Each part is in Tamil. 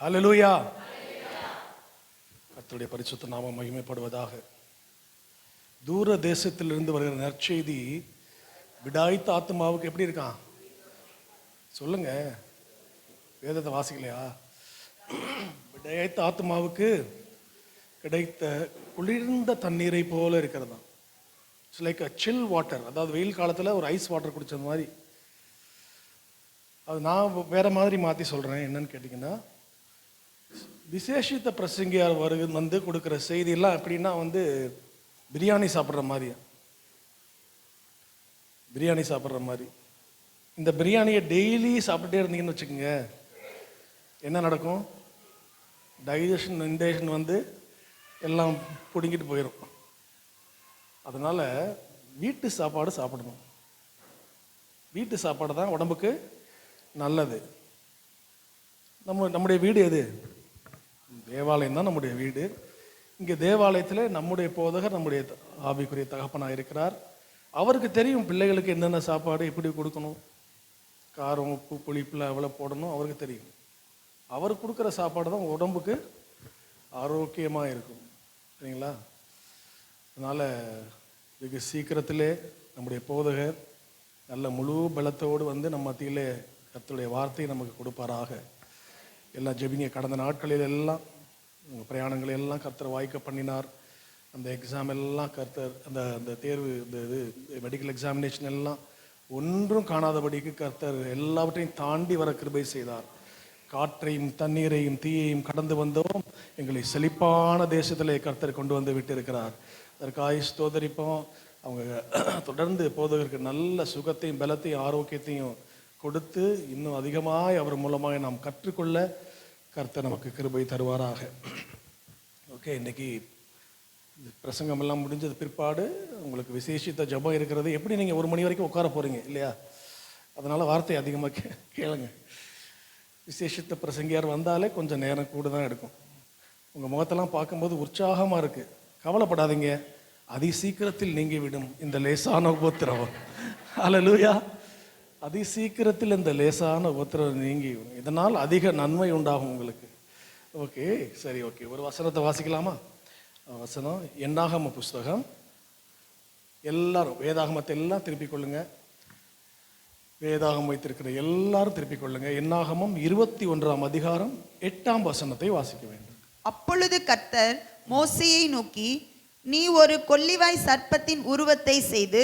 ஹல்லேலூயா. கர்த்தருடைய பரிசுத்த நாமம் மகிமைப்படுவதாக. தூர தேசத்திலிருந்து வருகிற நற்செய்தி விடாய்த்த ஆத்மாவுக்கு எப்படி இருக்கான் சொல்லுங்க. வேதத்தை வாசிக்கலையா? விடாய்த்த ஆத்மாவுக்கு கிடைத்த குளிர்ந்த தண்ணீரை போல இருக்கிறதா. It's like a chill water. அதாவது வெயில் காலத்தில் ஒரு ஐஸ் வாட்டர் குடித்தது மாதிரி. அது நான் வேற மாதிரி மாற்றி சொல்கிறேன். என்னன்னு கேட்டிங்கன்னா, விசேஷித்த பிரசங்கியார் வந்து கொடுக்குற செய்தியெல்லாம் எப்படின்னா பிரியாணி சாப்பிட்ற மாதிரி. பிரியாணி சாப்பிட்ற மாதிரி. இந்த பிரியாணியை டெய்லி சாப்பிட்டுட்டே இருந்தீங்கன்னு வச்சுக்கோங்க, என்ன நடக்கும்? டைஜஷன் இன்டேஷன் எல்லாம் பிடுங்கிட்டு போயிடும். அதனால் வீட்டு சாப்பாடு சாப்பிடணும். வீட்டு சாப்பாடு தான் உடம்புக்கு நல்லது. நம்முடைய வீடு எது? தேவாலயம் தான் நம்முடைய வீடு. இங்கே தேவாலயத்தில் நம்முடைய போதகர் நம்முடைய ஆவிக்குரிய தகப்பனாக இருக்கிறார். அவருக்கு தெரியும் பிள்ளைகளுக்கு என்னென்ன சாப்பாடு எப்படி கொடுக்கணும், காரம் உப்பு புளிப்பில் எவ்வளோ போடணும் அவருக்கு தெரியும். அவர் கொடுக்குற சாப்பாடு தான் உடம்புக்கு ஆரோக்கியமாக இருக்கும். சரிங்களா? அதனால் வெகு சீக்கிரத்திலே நம்முடைய போதகர் நல்ல முழு பலத்தோடு நம்ம மத்தியிலே கர்த்தருடைய வார்த்தையை நமக்கு கொடுப்பாராக. எல்லாம் ஜெபிங்க. கடந்த நாட்களில் எல்லாம் உங்கள் பிரயாணங்களை எல்லாம் கர்த்தர் வாய்க்க பண்ணினார். அந்த எக்ஸாம் எல்லாம் கர்த்தர் அந்த தேர்வு இது மெடிக்கல் எக்ஸாமினேஷன் எல்லாம் ஒன்றும் காணாதபடிக்கு கர்த்தர் எல்லாவற்றையும் தாண்டி வர கிருபை செய்தார். காற்றையும் தண்ணீரையும் தீயையும் கடந்து வந்தோம், எங்களை செழிப்பான தேசத்திலே கர்த்தர் கொண்டு வந்து விட்டு இருக்கிறார். அதற்காக ஸ்தோத்தரிப்போம். அவங்க தொடர்ந்து போதகருக்கு நல்ல சுகத்தையும் பலத்தையும் ஆரோக்கியத்தையும் கொடுத்து இன்னும் அதிகமாய் அவர் மூலமாக நாம் கற்றுக்கொள்ள கர்த்தர் நமக்கு கிருபை தருவாராக. ஓகே, இன்னைக்கு பிரசங்கம் எல்லாம் முடிஞ்சது பிற்பாடு உங்களுக்கு விசேஷித்த ஜபம் இருக்கிறது. எப்படி நீங்கள் 1 மணி வரைக்கும் உட்கார போகிறீங்க இல்லையா? அதனால் வார்த்தை அதிகமாக கேளுங்க. விசேஷித்த பிரசங்கியார் வந்தாலே கொஞ்சம் நேரம் கூட தான் எடுக்கும். உங்கள் முகத்தெல்லாம் பார்க்கும்போது உற்சாகமாக இருக்குது. கவலைப்படாதீங்க, அதி சீக்கிரத்தில் நீங்கிவிடும் இந்த லேசான உபத்திரவம். ஹல்லேலூயா. அதி சீக்கிரத்தில் இந்த லேசான உபத்திரவம் நீங்கிவிடும். இதனால் அதிக நன்மை உண்டாகும் உங்களுக்கு. ஓகே, சரி, ஓகே. ஒரு வசனத்தை வாசிக்கலாமா? வசனம் என்னாகம புஸ்தகம். எல்லாரும் வேதாகமத்தை எல்லாம் திருப்பிக் கொள்ளுங்க. வேதாகம் வைத்திருக்கிற எல்லாரும் திருப்பிக் கொள்ளுங்க. என்னாகமம் 21ஆம் அதிகாரம் 8ஆம் வசனத்தை வாசிக்க வேண்டும். அப்பொழுது கர்த்தர் மோசேயை நோக்கி, நீ ஒரு கொள்ளிவாய் சர்ப்பத்தின் உருவத்தை செய்து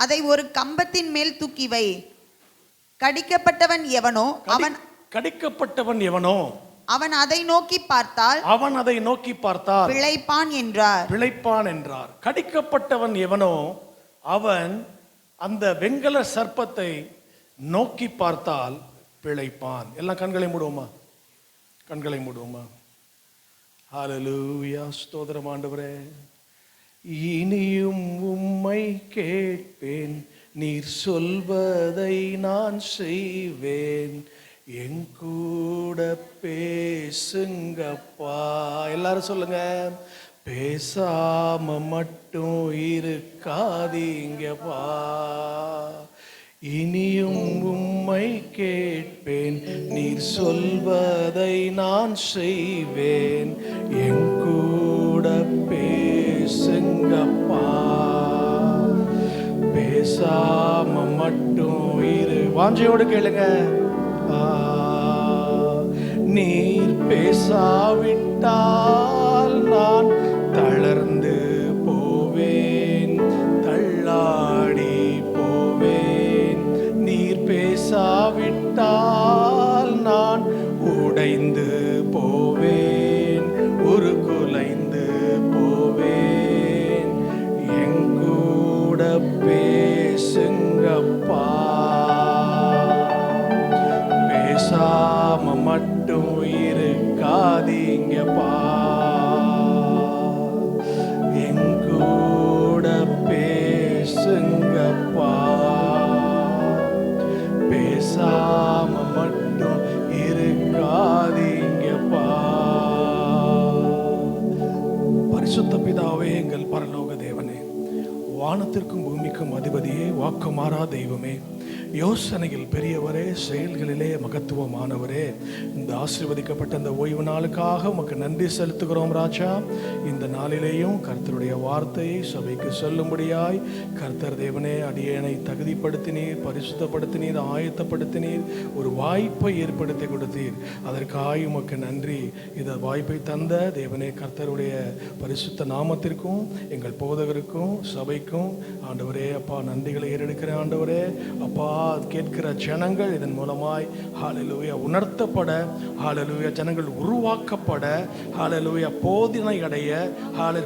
அதை ஒரு கம்பத்தின் மேல் தூக்கி வை. கடிக்கப்பட்டவன் எவனோ அவன் அதை நோக்கி பார்த்தால் பிழைப்பான் என்றார். கடிக்கப்பட்டவன் எவனோ அவன் அந்த வெண்கல சர்ப்பத்தை நோக்கி பார்த்தால் பிழைப்பான். எல்லாம் கண்களை மூடுவோமா? ஹல்லேலூயா. ஸ்தோத்திரம் ஆண்டவரே. இனியும் உம்மை கேட்பேன், நீர் சொல்வதை நான் செய்வேன், என் கூட பேசுங்கப்பா. எல்லாரும் சொல்லுங்க. பேசாம மட்டும் இருக்காதீங்கப்பா. இனியும் உம்மை கேட்பேன், நீர் சொல்வதை நான் செய்வேன், என் கூட பேசுங்கப்பா. பேசாம மட்டும் இரு. வாஞ்சையோடு கேளுங்க. நீர் பேசாவிட்டால் நான் தளர்ந்து போவேன், தள்ளாடி போவேன். நீர் பேசாவிட்டால் நான் உடைந்து போவேன், உருக்குலைந்து போவேன். என் கூட பேசுங்கப்பா. பேசாம மட்டும் இருக்காதீங்கப்பா. என் கூட பேசுங்கப்பா. பேசாம மட்டும் இருக்காதீங்கப்பா. பரிசுத்த பிதாவே, எங்கள் பரலோக தேவனே, வானத்திற்கும் பூமிக்கும் அதிபதியே, வாக்கு மாறா தெய்வமே, யோசனையில் பெரியவரே, செயல்களிலே மகத்துவமானவரே, இந்த ஆசீர்வதிக்கப்பட்ட இந்த ஓய்வு நாளுக்காக உமக்கு நன்றி செலுத்துகிறோம் ராஜா. இந்த நாளிலேயும் கர்த்தருடைய வார்த்தையை சபைக்கு சொல்லும்படியாய் கர்த்தர் தேவனே அடியேனை தகுதிப்படுத்தினீர், பரிசுத்தப்படுத்தினீர், ஆயத்தப்படுத்தினீர், ஒரு வாய்ப்பை ஏற்படுத்தி கொடுத்தீர். அதற்காக உமக்கு நன்றி. இந்த வாய்ப்பை தந்த தேவனே கர்த்தருடைய பரிசுத்த நாமத்திற்கும் எங்கள் போதகருக்கும் சபைக்கும் ஆண்டவரே அப்பா நன்றிகளை ஏறெடுக்கிற ஆண்டவரே அப்பா. கேட்கிற ஜனங்கள் இதன் மூலமாய் ஹல்லேலூயா உணர்த்தப்பட, ஹல்லேலூயா ஜனங்கள் உருவாக்கப்பட, ஹல்லேலூயா போதனை அடைய,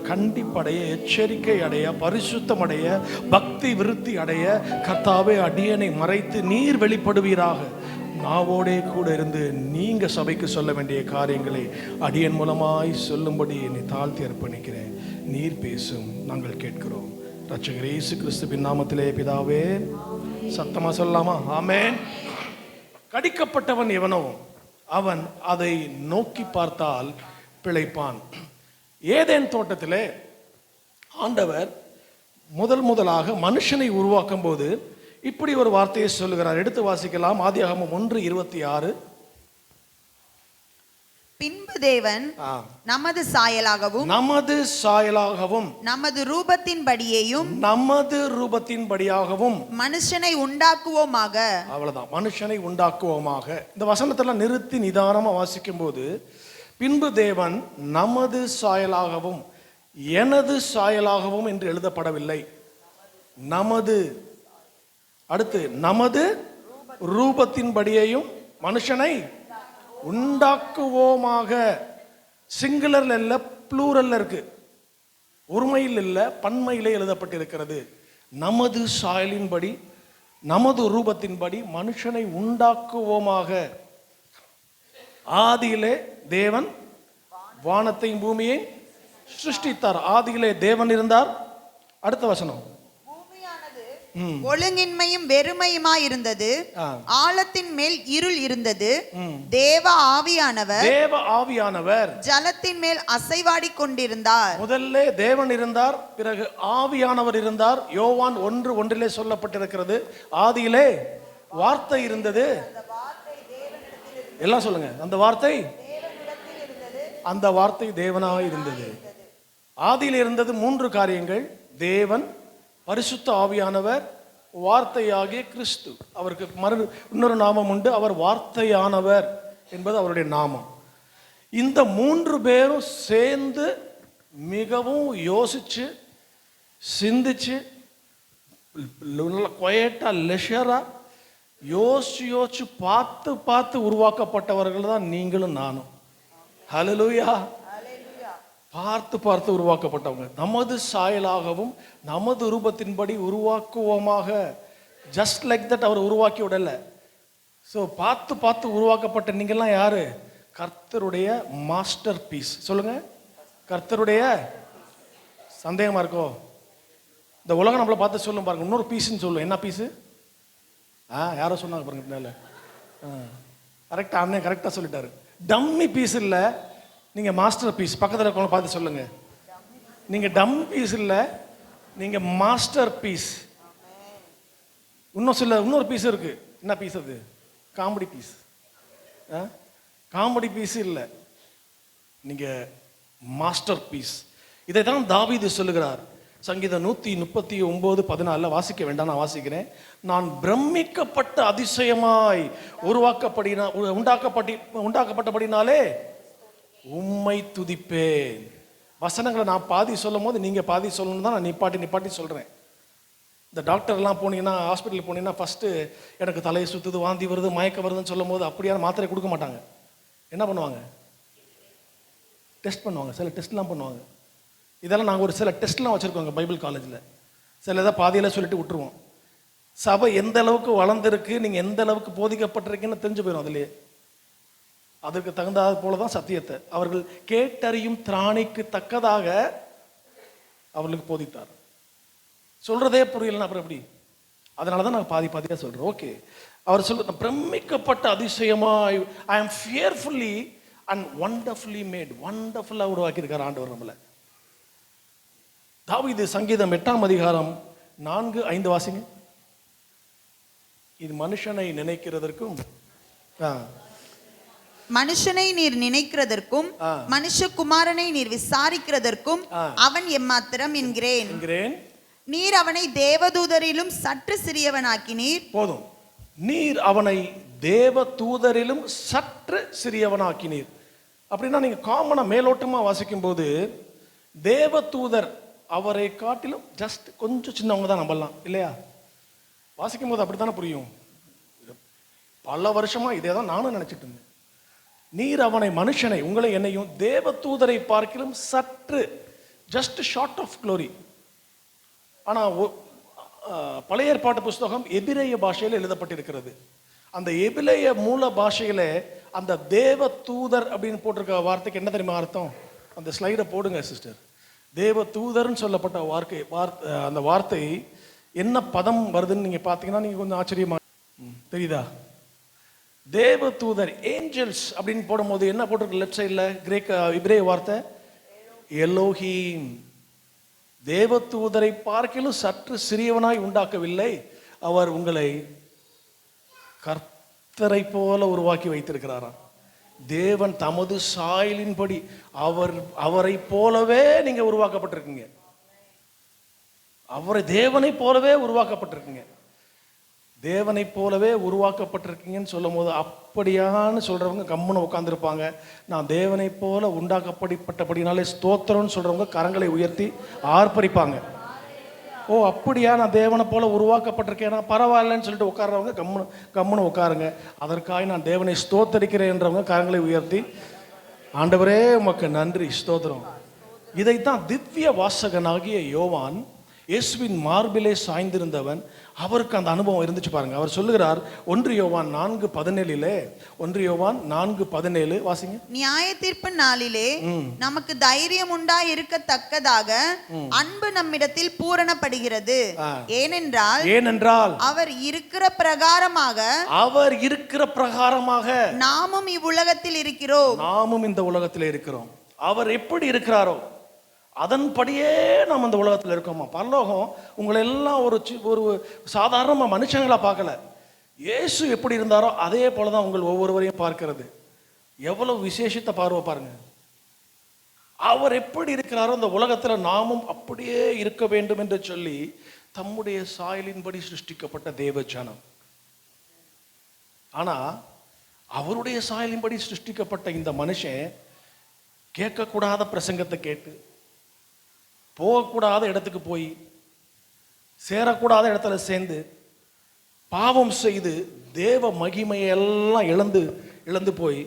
கண்டிப்படைய, எச்சரிக்கை அடைய, பரிசுத்தம் அடைய, பக்தி விருத்தி அடைய கர்த்தாவே அடியனை மறைத்து நீர் வெளிப்படுவீராக. நாவோடே கூட இருந்து நீங்க சபைக்கு சொல்ல வேண்டிய காரியங்களை அடியன் மூலமாய் சொல்லும்படி என்னை தாழ்த்தி அர்ப்பணிக்கிறேன். நீர் பேசும், நாங்கள் கேட்கிறோம். ரட்சகர் இயேசு கிறிஸ்துவின் நாமத்திலே பிதாவே. சத்தமா சொல்லலாமா? ஆமென். கடிக்கப்பட்டவன் எவனோ அவன் அதை நோக்கி பார்த்தால் பிழைப்பான். ஏதேன் தோட்டத்திலே ஆண்டவர் முதலாக மனுஷனை உருவாக்கும் போது இப்படி ஒரு வார்த்தையை சொல்லுகிறார். எடுத்து வாசிக்கலாம். ஆதியாகமம் 1:26. பின்பு தேவன் நமது சாயலாகவும் நமது ரூபத்தின்படியேயும் மனுஷனை உண்டாக்குவோமாக. அவ்வளவுதான், மனுஷனை உண்டாக்குவோமாக. இந்த வசனத்தெல்லாம் நிறுத்தி நிதானமா வாசிக்கும் போது பின்பு தேவன் நமது சாயலாகவும் எனது சாயலாகவும் என்று எழுதப்படவில்லை. நமது, அடுத்து நமது ரூபத்தின்படியேயும் மனுஷனை உண்டாக்குவோமாக. சிங்குலர்ல இல்ல, ப்ளூரல்ல இருக்கு, ஒருமையில் இல்ல, பன்மையிலே எழுதப்பட்டிருக்கிறது. நமது சாயலின்படி நமது ரூபத்தின்படி மனுஷனை உண்டாக்குவோமாக. ஆதியிலே தேவன் வானத்தையும் பூமியை சிருஷ்டித்தார். ஆதியிலே தேவன் இருந்தார். அடுத்த வசனம், ஒழுங்கின்மையும் வெறுமையுமாய் இருந்தது, ஆழத்தின் மேல் இருள் இருந்தது, தேவ ஆவியானவர் ஜலத்தின் மேல் அசைவாடி கொண்டிருந்தார். முதல்ல தேவன் இருந்தார், பிறகு ஆவியானவர் இருந்தார். யோவான் 1:1 சொல்லப்பட்டிருக்கிறது, ஆதியிலே வார்த்தை இருந்தது. எல்லாம் சொல்லுங்க, அந்த வார்த்தை தேவனாய் இருந்தது. ஆதியில் இருந்தது 3 காரியங்கள்: தேவன், பரிசுத்த ஆவியானவர், வார்த்தையாகிய கிறிஸ்து. அவருக்கு இன்னொரு நாமம் உண்டு, அவர் வார்த்தையானவர் என்பது அவருடைய நாமம். இந்த 3 பேரும் சேர்ந்து மிகவும் யோசிச்சு சிந்திச்சு குவைட்டா லெஷரா யோசிச்சு பார்த்து உருவாக்கப்பட்டவர்கள் தான் நீங்களும் நானும். ஹல்லேலூயா. பார்த்து உருவாக்கப்பட்டவங்க. நமது சாயலாகவும் நமது ரூபத்தின்படி உருவாக்குவோமாக. ஜஸ்ட் லைக் தட் அவர் உருவாக்கி விடல. ஸோ பார்த்து உருவாக்கப்பட்ட நீங்கள்லாம் யாரு? கர்த்தருடைய மாஸ்டர் பீஸ். சொல்லுங்க, கர்த்தருடைய. சந்தேகமா இருக்கோ? இந்த உலகம் நம்மளை பார்த்து சொல்லும் பாருங்க, இன்னொரு பீஸ்ன்னு சொல்லும். என்ன பீஸு? யாரோ சொன்னாங்க பாருங்க பின்னால. கரெக்டா, அண்ணன் கரெக்டா சொல்லிட்டாரு. டம்மி பீஸ் இல்லை, நீங்க மாஸ்டர் பீஸ். பக்கத்தில் இருக்கவங்க பார்த்து சொல்லுங்க, நீங்க டம் பீஸ் இல்லை, நீங்க மாஸ்டர் பீஸ். இன்னொரு பீஸ் இருக்கு. என்ன பீஸ் அது? Comedy piece. காமெடி பீஸ் இல்லை, நீங்க மாஸ்டர் பீஸ். இதை தான் தாவீது சொல்லுகிறார். சங்கீதம் 139:14 வாசிக்க வேண்டாம், நான் வாசிக்கிறேன். நான் பிரமிக்கப்பட்ட அதிசயமாய் உண்டாக்கப்பட்டபடினாலே உம்மை துதிப்பேன். வசனங்களை நான் பாதி சொல்லும் போது நீங்க பாதி சொல்லணும் தான் நான் நிப்பாட்டி சொல்றேன். இந்த டாக்டர்லாம் போனீங்கன்னா, ஹாஸ்பிட்டல் போனீங்கன்னா, ஃபர்ஸ்ட் எனக்கு தலையை சுத்துது, வாந்தி வருது, மயக்க வருதுன்னு சொல்லும் போது அப்படியான மாத்திரை கொடுக்க மாட்டாங்க. என்ன பண்ணுவாங்க? டெஸ்ட் பண்ணுவாங்க. சில டெஸ்ட்லாம் பண்ணுவாங்க. இதெல்லாம் நாங்கள் ஒரு சில டெஸ்ட்லாம் வச்சுருக்கோங்க பைபிள் காலேஜில். சில இதை பாதியில் சொல்லிட்டு விட்டுருவோம். சபை எந்த அளவுக்கு வளர்ந்துருக்கு, நீங்கள் எந்த அளவுக்கு போதிக்கப்பட்டிருக்கீங்கன்னு தெரிஞ்சு போயிடும். அதுலேயே அதற்கு தகுந்த போல தான் சத்தியத்தை அவர்கள் கேட்டறியும் திராணிக்கு தக்கதாக அவர்களுக்கு போதித்தார். சொல்றதே புரியலன்னா அப்புறம் எப்படி? அதனால தான் நாங்கள் பாதியாக சொல்கிறோம். ஓகே, அவர் சொல்ற பிரமிக்கப்பட்ட அதிசயமாய், ஐ ஆம் ஃபியர்ஃபுல்லி அண்ட் வண்டர்ஃபுல்லி மேட். வண்டர்ஃபுல்லாக உருவாக்கியிருக்கார் ஆண்டவர் நம்மளை. தாவீது சங்கீதம் 8 அதிகாரம் 4-5 வாசிங்க. இது மனுஷனை நினைக்கிறதற்கும் மனுஷனை நீர் நினைக்கிறதற்கும் மனுஷகுமாரனை நீர் விசாரிக்கிறதற்கும் அவன் எம்மாத்திரம் என்கிறேன். நீர் அவனை தேவதூதரிலும் சற்று சிறியவனாக்கினீர். போதும். நீர் அவனை தேவதூதரிலும் சற்று சிறியவனாக்கினீர். அப்படின்னா நீங்க காமனா மேலோட்டமா வாசிக்கும் போது தேவதூதர் அவரை காட்டிலும் ஜஸ்ட் கொஞ்சம் சின்னவங்க தான் நம்பலாம் இல்லையா? வாசிக்கும் போது அப்படித்தானே புரியும். பல வருஷமா இதே தான் நானும் நினைச்சிட்டு இருந்தேன். நீர் அவனை, மனுஷனை, உங்களை என்னையும் தேவதூதரை பார்க்கிலும் சற்று, ஜஸ்ட் ஷார்ட் ஆஃப் க்ளோரி. ஆனா பழைய ஏற்பாட்டு புஸ்தகம் எபிரேய பாஷையில் எழுதப்பட்டிருக்கிறது. அந்த எபிரேய மூல பாஷையில அந்த தேவதூதர் அப்படின்னு போட்டிருக்க வார்த்தைக்கு என்ன தெரியுமா அர்த்தம்? அந்த ஸ்லைடை போடுங்க சிஸ்டர். தேவதூதர்னு சொல்லப்பட்ட அந்த வார்த்தை என்ன பதம் வருதுன்னு நீங்க பார்த்தீங்கன்னா நீங்க கொஞ்சம் ஆச்சரியமா தெரியுதா? தேவதூதர், ஏஞ்சல்ஸ் அப்படின்னு போடும்போது என்ன போட்டிருக்கு லெஃப்ட் சைடில்? இப்ரேய வார்த்தை எலோஹீம். தேவதூதரை பார்க்கிலும் சற்று சிறியவனாய் உண்டாக்கவில்லை, அவர் உங்களை கர்த்தரை போல உருவாக்கி வைத்திருக்கிறாராம். தேவன் தமது சாயலின்படி அவரை போலவே நீங்க உருவாக்கப்பட்டிருக்கீங்க. அவரை தேவனை போலவே உருவாக்கப்பட்டிருக்கீங்க. தேவனை போலவே உருவாக்கப்பட்டிருக்கீங்கன்னு சொல்லும் போது அப்படியான்னு சொல்றவங்க கம்முன்னு உட்காந்துருப்பாங்க. நான் தேவனை போல உண்டாக்கப்பட்டபடினாலே ஸ்தோத்திரம்னு சொல்றவங்க கரங்களை உயர்த்தி ஆர்ப்பரிப்பாங்க. ஓ அப்படியா, நான் தேவனை போல உருவாக்கப்பட்டிருக்கேன், பரவாயில்லன்னு சொல்லிட்டு உட்கார்றவங்க கம்முன்னு உட்காருங்க. அதற்காக நான் தேவனை ஸ்தோத்தரிக்கிறேன்றவங்க கரங்களை உயர்த்தி ஆண்டவரே உமக்கு நன்றி ஸ்தோத்திரம். இதைத்தான் திவ்ய வாசகனாகிய யோவான், இயேசுவின் மார்பிலே சாய்ந்திருந்தவன், அவருக்கு அந்த அனுபவம் இருந்துச்சு பாருங்க. அவர் சொல்லுகிறார் 1 யோவான் 4:17, 1 யோவான் 4:17 வாசிங்க. நியாய தீர்ப்பு நாளிலே நமக்கு தைரியம் உண்டா இருக்கத்தக்கதாக அன்பு நம்மிடத்தில் பூரணப்படுகிறது. ஏனென்றால் அவர் இருக்கிற பிரகாரமாக நாமும் இவ்வுலகத்தில் இருக்கிறோம். நாமும் இந்த உலகத்தில் இருக்கிறோம். அவர் எப்படி இருக்கிறாரோ அதன்படியே நம்ம இந்த உலகத்தில் இருக்கோமா. பரலோகம் உங்களை எல்லாம் ஒரு சாதாரண மனுஷங்களா பார்க்கல. இயேசு எப்படி இருந்தாரோ அதே போலதான் உங்கள் ஒவ்வொருவரையும் பார்க்கிறது. எவ்வளவு விசேஷித்த பார்வை பாருங்க. அவர் எப்படி இருக்கிறாரோ இந்த உலகத்துல நாமும் அப்படியே இருக்க வேண்டும் என்று சொல்லி தம்முடைய சாயலின்படி சிருஷ்டிக்கப்பட்ட தேவ ஜனம். ஆனா அவருடைய சாயலின்படி சிருஷ்டிக்கப்பட்ட இந்த மனுஷன் கேட்கக்கூடாத பிரசங்கத்தை கேட்டு, போகக்கூடாத இடத்துக்கு போய், சேரக்கூடாத இடத்துல சேர்ந்து, பாவம் செய்து தேவ மகிமையெல்லாம் இழந்து போய்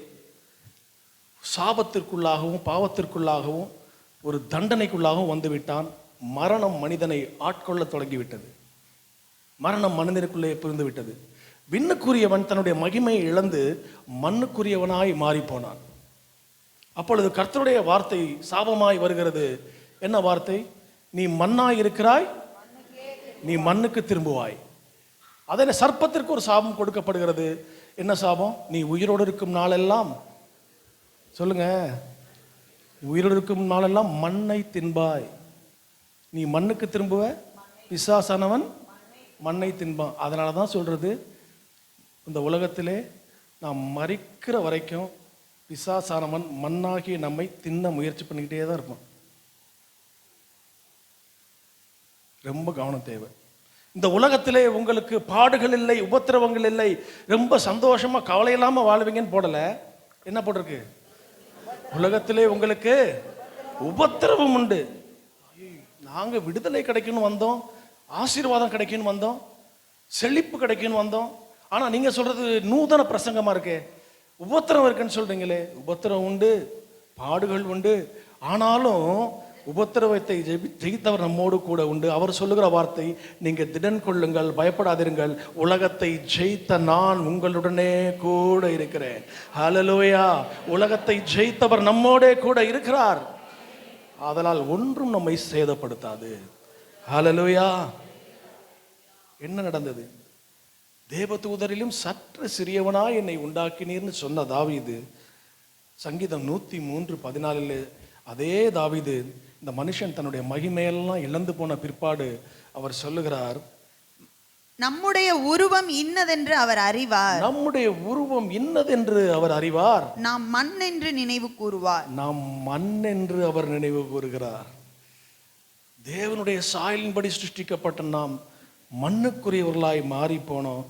சாபத்திற்குள்ளாகவும் பாவத்திற்குள்ளாகவும் ஒரு தண்டனைக்குள்ளாகவும் வந்து விட்டான். மரணம் மனிதனை ஆட்கொள்ள தொடங்கிவிட்டது. மரணம் மனிதனுக்குள்ளே புரிந்து விட்டது. விண்ணுக்குரியவன் தன்னுடைய மகிமையை இழந்து மண்ணுக்குரியவனாய் மாறி போனான். அப்பொழுது கர்த்தருடைய வார்த்தை சாபமாய் வருகிறது. என்ன வார்த்தை? நீ மண்ணாய் இருக்கிறாய், நீ மண்ணுக்கு திரும்புவாய். அதே சர்ப்பத்திற்கு ஒரு சாபம் கொடுக்கப்படுகிறது. என்ன சாபம்? நீ உயிரோடு இருக்கும் நாளெல்லாம், சொல்லுங்க, உயிரோடு இருக்கும் நாளெல்லாம் மண்ணை தின்பாய். நீ மண்ணுக்கு திரும்புவ, பிசாசானவன் மண்ணை தின்பான். அதனால தான் சொல்றது, இந்த உலகத்திலே நாம் மரிக்கிற வரைக்கும் பிசாசானவன் மண்ணாகிய நம்மை தின்ன முயற்சி பண்ணிக்கிட்டே தான் இருப்பான். ரொம்ப கவனம் தேவை. இந்த உலகத்திலே உங்களுக்கு பாடுகள் இல்லை, உபத்திரவங்கள் இல்லை, ரொம்ப சந்தோஷமா கவலை இல்லாம வாழ்வீங்கன்னு போடல. என்ன போட்டிருக்கு? உலகத்திலே உங்களுக்கு உபத்திரவம் உண்டு. நாங்க விடுதலை கிடைக்குன்னு வந்தோம், ஆசீர்வாதம் கிடைக்குன்னு வந்தோம், செழிப்பு கிடைக்குன்னு வந்தோம். ஆனா நீங்க சொல்றது நூதன பிரசங்கமா இருக்கே. உபத்திரம் இருக்குன்னு சொல்றீங்களே. உபத்திரம் உண்டு, பாடுகள் உண்டு. ஆனாலும் உபத்திரவத்தை ஜெயித்தவர் நம்மோடு கூட உண்டு. அவர் சொல்லுகிற வார்த்தை, நீங்க திடன் கொள்ளுங்கள், பயப்படாதிருங்கள், உலகத்தை ஜெயித்த நான் உங்களுடனே கூட இருக்கிறேன். ஹல்லேலூயா. உலகத்தை ஜெயித்தவர் நம்மோடே கூட இருக்கிறார். அதனால் ஒன்றும் நம்மை சேதப்படுத்தாது. ஹல்லேலூயா. என்ன நடந்தது? தேவதூதரிலும் சற்று சிறியவனாய் என்னை உண்டாக்கினீர்னு சொன்ன தாவீது, சங்கீதம் 103:14 அதே தாவீது இந்த மனுஷன் தன்னுடைய மகிமையெல்லாம் இழந்து போன பிற்பாடு அவர் சொல்லுகிறார், நம்முடைய உருவம் இன்னதென்று அவர் அறிவார். நம்முடைய உருவம் இன்னதென்று அவர் அறிவார். நாம் மண் என்று நினைவு கூறுவார். நாம் மண் என்று அவர் நினைவு கூறுகிறார். தேவனுடைய சாயலின்படி சிருஷ்டிக்கப்பட்ட நாம் மண்ணுக்குரியவர்களாய் மாறி போனோம்.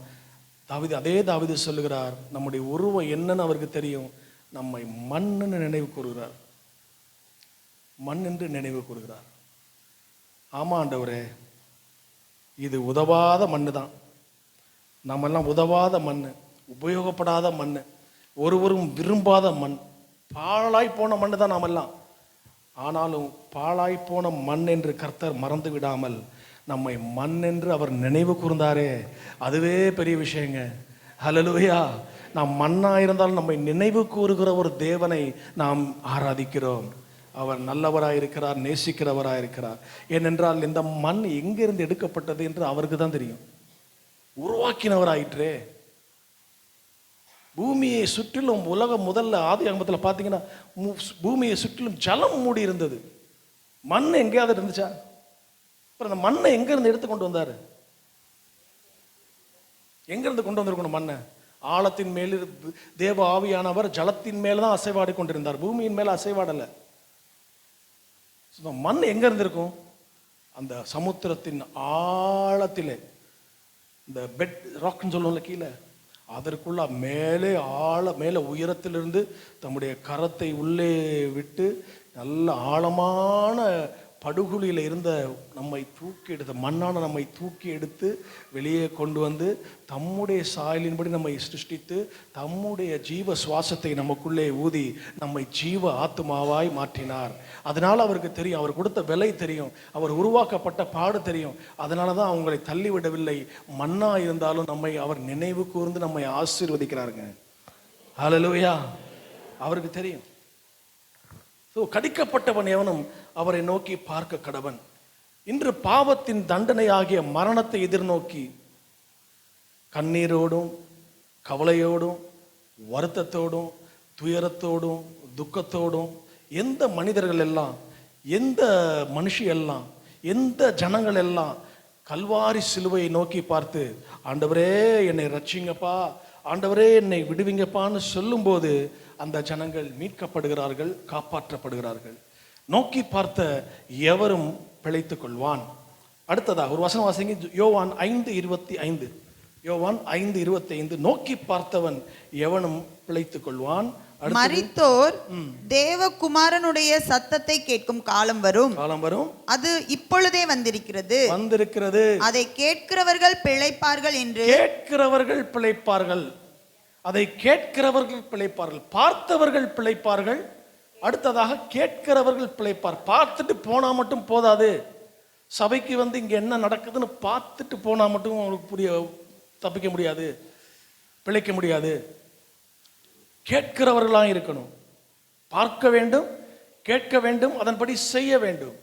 அதே தாவீது சொல்லுகிறார், நம்முடைய உருவம் என்னன்னு அவருக்கு தெரியும். நம்மை மண்ணுன்னு நினைவு கூறுகிறார். மண் என்று நினைவு கூறுகிறார். ஆமா ஆண்டவரே, இது உதவாத மண்ணு தான். நம்மெல்லாம் உதவாத மண், உபயோகப்படாத மண், ஒருவரும் விரும்பாத மண், பாழாய் போன மண்ணு தான் நாமெல்லாம். ஆனாலும் பாழாய் போன மண் என்று கர்த்தர் மறந்து விடாமல் நம்மை மண் என்று அவர் நினைவு கூர்ந்தாரே, அதுவே பெரிய விஷயங்க. ஹல்லேலூயா. நாம் மண்ணாக இருந்தாலும் நம்மை நினைவு கூறுகிற ஒரு தேவனை நாம் ஆராதிக்கிறோம். அவர் நல்லவராக இருக்கிறார், நேசிக்கிறவராக இருக்கிறார். ஏனென்றால் இந்த மண் எங்கிருந்து எடுக்கப்பட்டது என்று அவருக்கு தான் தெரியும். உருவாக்கினவராயிற்றே. பூமியை சுற்றிலும் உலகம் முதல்ல ஆதி ஆகமத்தில் பார்த்தீங்கன்னா பூமியை சுற்றிலும் ஜலம் மூடி இருந்தது. மண் எங்கேயாவது இருந்துச்சா? அப்புறம் அந்த மண்ணை எங்கிருந்து எடுத்து கொண்டு வந்தாரு? எங்கிருந்து கொண்டு வந்திருக்கணும் மண்ணை? ஆழத்தின் மேல் தேவ ஆவியானவர் ஜலத்தின் மேல தான் அசைவாடி கொண்டிருந்தார், பூமியின் மேல அசைவாடலை. மண் எங்க இருந்திருக்கும்? அந்த சமுத்திரத்தின் ஆழத்திலே, இந்த பெட் ராக்னு சொல்லுவோம்ல கீழே, அதற்குள்ள மேலே உயரத்திலிருந்து தம்முடைய கரத்தை உள்ளே விட்டு நல்ல ஆழமான படுகுழியில் இருந்த நம்மை தூக்கி எடுத்த மண்ணான நம்மை தூக்கி எடுத்து வெளியே கொண்டு வந்து தம்முடைய சாயலின்படி நம்மை சிருஷ்டித்து தம்முடைய ஜீவ சுவாசத்தை நமக்குள்ளே ஊதி நம்மை ஜீவ ஆத்துமாவாய் மாற்றினார். அதனால் அவருக்கு தெரியும், அவர் கொடுத்த விலை தெரியும், அவர் உருவாக்கப்பட்ட பாடு தெரியும். அதனால தான் அவங்களை தள்ளிவிடவில்லை. மண்ணா இருந்தாலும் நம்மை அவர் நினைவு கூர்ந்து நம்மை ஆசீர்வதிக்கிறாருங்க. ஹல்லேலூயா. அவருக்கு தெரியும். கடிக்கப்பட்டவன் எவனும் அவரை நோக்கி பார்க்க கடவன். இன்று பாவத்தின் தண்டனை ஆகிய மரணத்தை எதிர்நோக்கி கண்ணீரோடும் கவலையோடும் வருத்தத்தோடும் துயரத்தோடும் துக்கத்தோடும் எந்த மனிதர்கள் எல்லாம், எந்த மனுஷி எல்லாம், எந்த ஜனங்கள் எல்லாம் கல்வாரி சிலுவையை நோக்கி பார்த்து ஆண்டவரே என்னை ரட்சிங்கப்பா, ஆண்டவரே என்னை விடுவிங்கப்பான்னு சொல்லும்போது அந்த ஜனங்கள் மீட்கப்படுகிறார்கள், காப்பாற்றப்படுகிறார்கள். நோக்கி பார்த்த எவரும் பிழைத்துக் கொள்வான். அடுத்ததாக ஒரு வசனம் வாசிங்க, யோவான் 5:25. யோவான் 5:25. நோக்கி பார்த்தவன் எவனும் பிழைத்துக் கொள்வான். மரித்தோர் தேவகுமாரனுடைய சத்தத்தை கேட்கும் காலம் வரும், அது இப்பொழுதே வந்திருக்கிறது. அதை கேட்கிறவர்கள் பிழைப்பார்கள் என்று. கேட்கிறவர்கள் பிழைப்பார்கள், அதை கேட்கிறவர்கள் பிழைப்பார்கள். பார்த்தவர்கள் பிழைப்பார்கள். அடுத்ததாக கேட்கிறவர்கள் பிழைப்பார். பார்த்துட்டு போனா மட்டும் போதாது. சபைக்கு வந்து இங்க என்ன நடக்குதுன்னு பார்த்துட்டு போனா மட்டும் உங்களுக்கு தப்பிக்க முடியாது, பிழைக்க முடியாது. கேட்கிறவர்களாக இருக்கணும். பார்க்க வேண்டும், கேட்க வேண்டும், அதன்படி செய்ய வேண்டும்.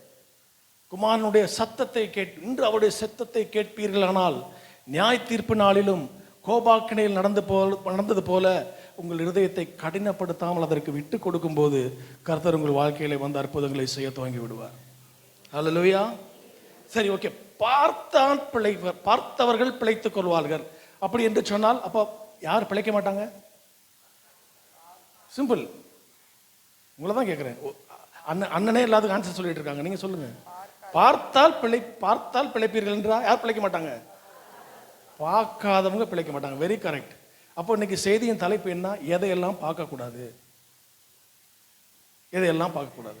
குமாரனுடைய சத்தத்தை இன்று அவருடைய சத்தத்தை கேட்பீர்களானால் நியாய தீர்ப்பு நாளிலும் கோபாக்கினையில் நடந்தது போல உங்கள் இருதயத்தை கடினப்படுத்தாமல் அதற்கு விட்டு கொடுக்கும் போது கர்த்தர் உங்கள் வாழ்க்கையில வந்து அற்புதங்களை செய்ய துவங்கி விடுவார். ஹல்லேலூயா. சரி, ஓகே. பார்த்தவர்கள் பிழைத்துக் கொள்வார்கள் அப்படி என்று சொன்னால் அப்போ யார் பிழைக்க மாட்டாங்க? சிம்பிள். உங்களை தான் கேட்குறேன். அண்ணனே எல்லாத்துக்கும் ஆன்சர் சொல்லிட்டு இருக்காங்க, நீங்க சொல்லுங்க. பார்த்தால் பிழைப்பீர்கள் என்றா யார் பிழைக்க மாட்டாங்க? பார்க்காதவங்க பிழைக்க மாட்டாங்க. Very correct. அப்போ இன்னைக்கு செய்தியின் தலைப்பு என்ன? எதையெல்லாம் பார்க்கக்கூடாது, எதையெல்லாம் பார்க்கக்கூடாது.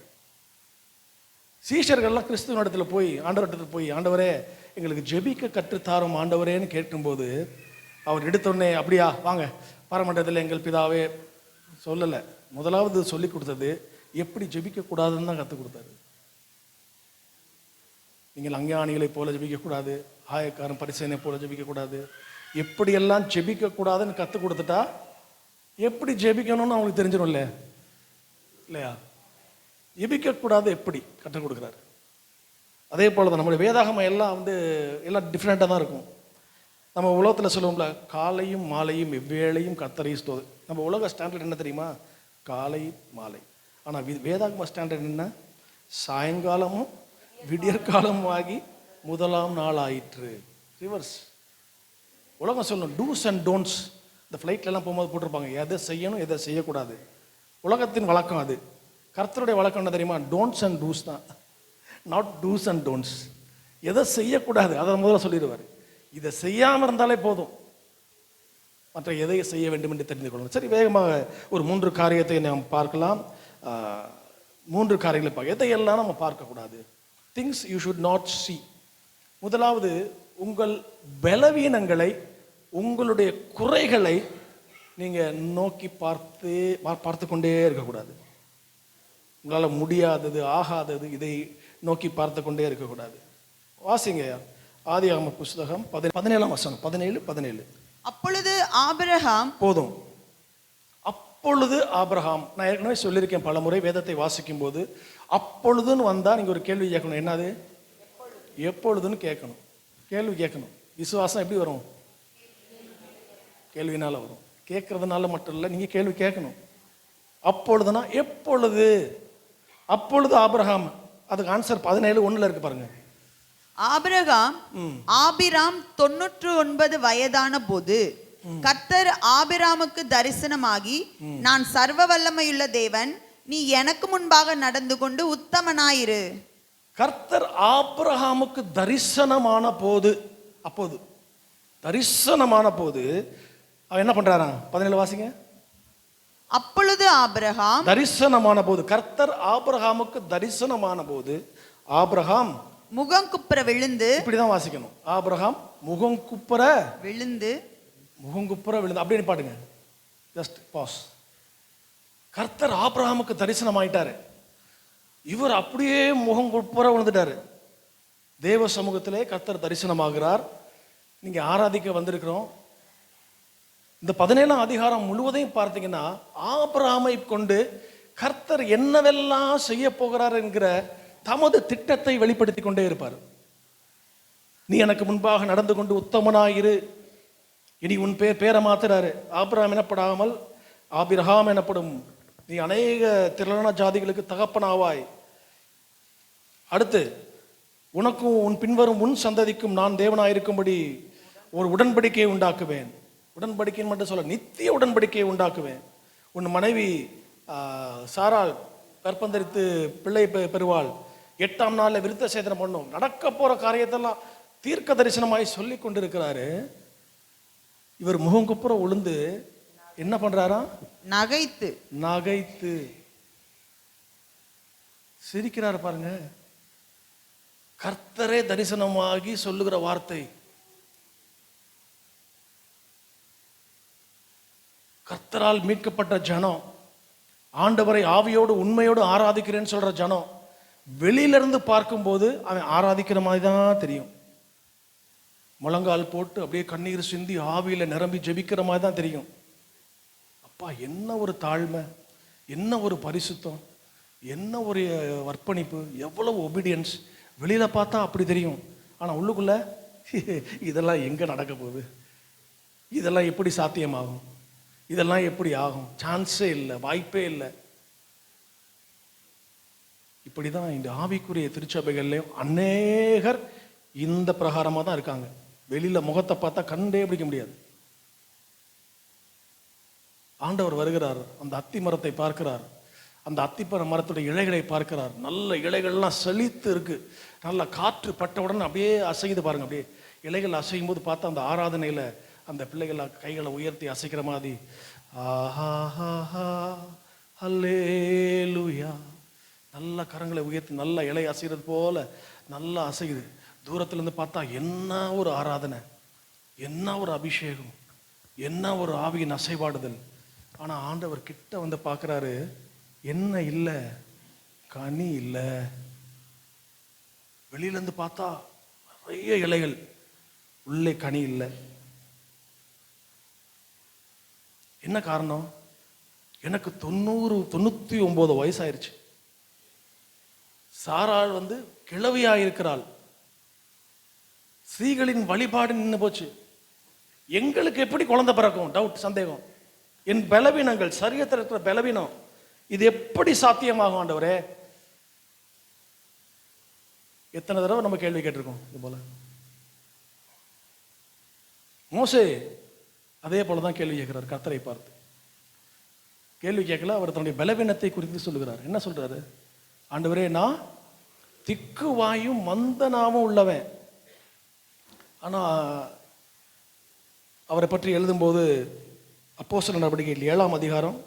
சீஷர்கள்லாம் கிறிஸ்துவ இடத்துல போய் ஆண்டவரிடத்தில் போய் ஆண்டவரே எங்களுக்கு ஜெபிக்க கற்றுத்தாரும் ஆண்டவரேன்னு கேட்கும்போது அவர் எடுத்தோடனே அப்படியா வாங்க பரமண்டலத்தில் எங்கள் பிதாவே சொல்லலை. முதலாவது சொல்லி கொடுத்தது எப்படி ஜெபிக்க கூடாதுன்னு தான் கற்றுக் கொடுத்தாரு. நீங்கள் அஞ்ஞானிகளை போல ஜெபிக்கக்கூடாது, ஆயக்காரன் பரிசேனை போல ஜெபிக்கக்கூடாது, எப்படியெல்லாம் ஜெபிக்கக்கூடாதுன்னு கற்றுக் கொடுத்துட்டா எப்படி ஜெபிக்கணும்னு அவங்களுக்கு தெரிஞ்சிடும் இல்லையா? ஜெபிக்கக்கூடாது எப்படி கற்றுக் கொடுக்குறாரு. அதே போல தான் நம்முடைய வேதாகமம் எல்லாம் டிஃப்ரெண்ட்டாக தான் இருக்கும். நம்ம உலகத்தில் சொல்லுவோம்ல, காலையும் மாலையும் எவ்வேளையும் கர்த்தரை ஸ்தோது. நம்ம உலக ஸ்டாண்டர்ட் என்ன தெரியுமா? காலை மாலை. ஆனால் வேதாகம ஸ்டாண்டர்ட் என்ன? சாயங்காலமும் விடியற்காலமும் ஆகி முதலாம் நாள் ஆயிற்று. ரிவர்ஸ். உலகம் சொல்லணும் டூஸ் அண்ட் டோன்ட்ஸ். இந்த ஃப்ளைட்லலாம் போகும்போது போட்டிருப்பாங்க எதை செய்யணும் எதை செய்யக்கூடாது. உலகத்தின் வழக்கம் அது. கர்த்தருடைய வழக்கம் என்ன தெரியுமா? டோன்ட்ஸ் அண்ட் டூஸ் தான், நாட் டூஸ் அண்ட் டோன்ட்ஸ். எதை செய்யக்கூடாது அதை முதல்ல சொல்லிடுவார். இதை செய்யாமல் இருந்தாலே போதும், மற்ற எதை செய்ய வேண்டும் என்று தெரிந்து கொள்ளணும். சரி, வேகமாக ஒரு 3 காரியத்தை நாம் பார்க்கலாம். 3 காரியங்களை பார்க்க, எதையெல்லாம் நம்ம பார்க்கக்கூடாது. Things you should not see. முதலாவது, உங்கள் பலவீனங்களை, உங்களுடைய குறைகளை நீங்கள் நோக்கி பார்த்து கொண்டே இருக்கக்கூடாது. உங்களால் முடியாதது, ஆகாதது, இதை நோக்கி பார்த்து கொண்டே இருக்கக்கூடாது. வாசிங்க ஆதியாகம புஸ்தகம் 17ஆம் வசனம், 17. அப்பொழுது ஆபிரகாம், போதும். அப்பொழுது ஆபிரகாம். நான் ஏற்கனவே சொல்லியிருக்கேன் பல முறை, வேதத்தை வாசிக்கும் போது அப்பொழுதுன்னு வந்தால் நீங்கள் ஒரு கேள்வி கேட்கணும். என்னது? எப்பொழுதுன்னு கேட்கணும். கேள்வி கேட்கணும். விசுவாசம் எப்படி வரும்? கேள்வினால வரும். கேட்கறதுனால மட்டும் இல்லை, நீங்கள் கேள்வி கேட்கணும். அப்பொழுதுனா எப்பொழுது? அப்பொழுது ஆபிரகாம். அதுக்கு ஆன்சர் 17:1 இருக்கு பாருங்க. ஆபிராம் 99 வயதான போது கர்த்தர் ஆபிராமுக்கு தரிசனமாகி, நான் சர்வ வல்லமையுள்ள தேவன், நீ எனக்கு முன்பாக நடந்து கொண்டு உத்தமனாயிரு. கர்த்தர் ஆபிரகாமுக்கு தரிசனமான போது, அப்போது தரிசனமான போது அவன் என்ன பண்றாராம்? 17 வாசிங்க. அப்பொழுது ஆபிரகாம், தரிசனமான போது, கர்த்தர் ஆபிரகாமுக்கு தரிசனமான போது ஆபிரகாம் முகங்குப்புற விழுந்து, இப்படிதான் வாசிக்கணும். ஆபிரகாம் முகங்குப்புற விழுந்து அப்படியே பாட்டுங்க. Just pause. கர்த்தர் ஆபிரகாமுக்கு தரிசனம் ஆயிட்டாரு. இவர் அப்படியே முகங்குப்புற விழுந்துட்டாரு. தேவ சமூகத்திலே கர்த்தர் தரிசனமாகிறார். நீங்க ஆராதிக்க வந்திருக்கிறோம். இந்த 17ஆம் அதிகாரம் முழுவதையும் பார்த்தீங்கன்னா ஆபிரகாமை கொண்டு கர்த்தர் என்னவெல்லாம் செய்ய போகிறார் என்கிற தமது திட்டத்தை வெளிப்படுத்தி கொண்டே இருப்பார். நீ எனக்கு முன்பாக நடந்து கொண்டு உத்தமனாயிரு. இனி உன் பேரை மாத்துறாரு. ஆபிரகாம் எனப்படாமல் ஆபிரகாம் எனப்படும். நீ அநேக திரளான ஜாதிகளுக்கு தகப்பனாவாய். அடுத்து, உனக்கும் உன் பின்வரும் உன் சந்ததிக்கும் நான் தேவனாயிருக்கும்படி ஒரு உடன்படிக்கையை உண்டாக்குவேன். உடன்படிக்கைன்னு மட்டும் சொல்ல, நித்திய உடன்படிக்கையை உண்டாக்குவேன். உன் மனைவி சாராள் கற்பந்தரித்து பிள்ளை பெறுவாள். 8ஆம் நாளில் விருத்த சேதனம் பண்ணும். நடக்க போற காரியத்தெல்லாம் தீர்க்க தரிசனமாய் சொல்லி கொண்டிருக்கிறாரு. இவர் முகங்குப்புற உளுந்து என்ன பண்றாரா? நகைத்து சிரிக்கிறார். பாருங்க, கர்த்தரே தரிசனமாகி சொல்லுகிற வார்த்தை. கர்த்தரால் மீட்கப்பட்ட ஜனம், ஆண்டவரை ஆவியோடு உண்மையோடு ஆராதிக்கிறேன்னு சொல்ற ஜனம், வெளியிலிருந்து பார்க்கும்போது அவன் ஆராதிக்கிற மாதிரி தான் தெரியும். முழங்கால் போட்டு அப்படியே கண்ணீர் சிந்தி ஆவியில நிரம்பி ஜெபிக்கிற மாதிரி தான் தெரியும். அப்பா, என்ன ஒரு தாழ்மை, என்ன ஒரு பரிசுத்தம், என்ன ஒரு அர்ப்பணிப்பு, எவ்வளவு ஒபீடியன்ஸ். வெளியில பார்த்தா அப்படி தெரியும். ஆனா உள்ளுக்குள்ள இதெல்லாம் எங்க நடக்க போகுது, இதெல்லாம் எப்படி சாத்தியமாகும், இதெல்லாம் எப்படி ஆகும், சான்ஸே இல்லை, வாய்ப்பே இல்லை. இப்படிதான் இந்த ஆவிக்குரிய திருச்சபைகள்லையும் அநேகர் இந்த பிரகாரமா தான் இருக்காங்க. வெளியில முகத்தை பார்த்தா கண்டே பிடிக்க முடியாது. ஆண்டவர் வருகிறார், அந்த அத்தி மரத்தை பார்க்கிறார், அந்த அத்திப்பழ மரத்துடைய இலைகளை பார்க்கிறார். நல்ல இலைகள்லாம் செழித்து இருக்கு. நல்ல காற்று பட்ட உடனே அப்படியே அசையுது பாருங்க. அப்படியே இலைகள் அசையும் போது பார்த்தா அந்த ஆராதனையில அந்த பிள்ளைகள் கைகளை உயர்த்தி அசைக்கிற மாதிரி, ஆஹா ஹல்லேலூயா, நல்ல கரங்களை உயர்த்தி நல்ல இலை அசைகிறது போல நல்லா அசையுது. தூரத்துல இருந்து பார்த்தா என்ன ஒரு ஆராதனை, என்ன ஒரு அபிஷேகம், என்ன ஒரு ஆவியின் அசைவாடுதல். ஆனா ஆண்டவர் கிட்ட வந்து பார்க்கிறாரு, என்ன இல்லை, கனி இல்லை. வெளியில இருந்து பார்த்தா நிறைய இலைகள், உள்ளே கனி இல்லை. என்ன காரணம்? எனக்கு 99 வயசாயிருச்சு. சாராள் கிழவியா இருக்கிறாள். ஸ்திரீகளின் வழிபாடு நின்று போச்சு. எங்களுக்கு எப்படி குழந்தை பிறக்கும்? டவுட், சந்தேகம். என் பலவீனங்கள், சரீரத்தில் இருக்கிற பலவீனம், இது எப்படி சாத்தியமாகும் ஆண்டவரே? எத்தனை தடவை நம்ம கேள்வி கேட்டிருக்கோம் இது போல. மோசே அதே போல தான் கேள்வி கேட்கிறார் கர்த்தரை பார்த்து. கேள்வி கேட்கல, அவர் தன்னுடைய பலவீனத்தை குறித்து சொல்லுகிறார். என்ன சொல்றாரு? ஆண்டவரே, நான் திக்கு வாயும் மந்தனாவும் உள்ளவன். ஆனா அவரை பற்றி எழுதும்போது அப்போஸ்தலர் நடவடிக்கைகள் 7ஆம் அதிகாரம்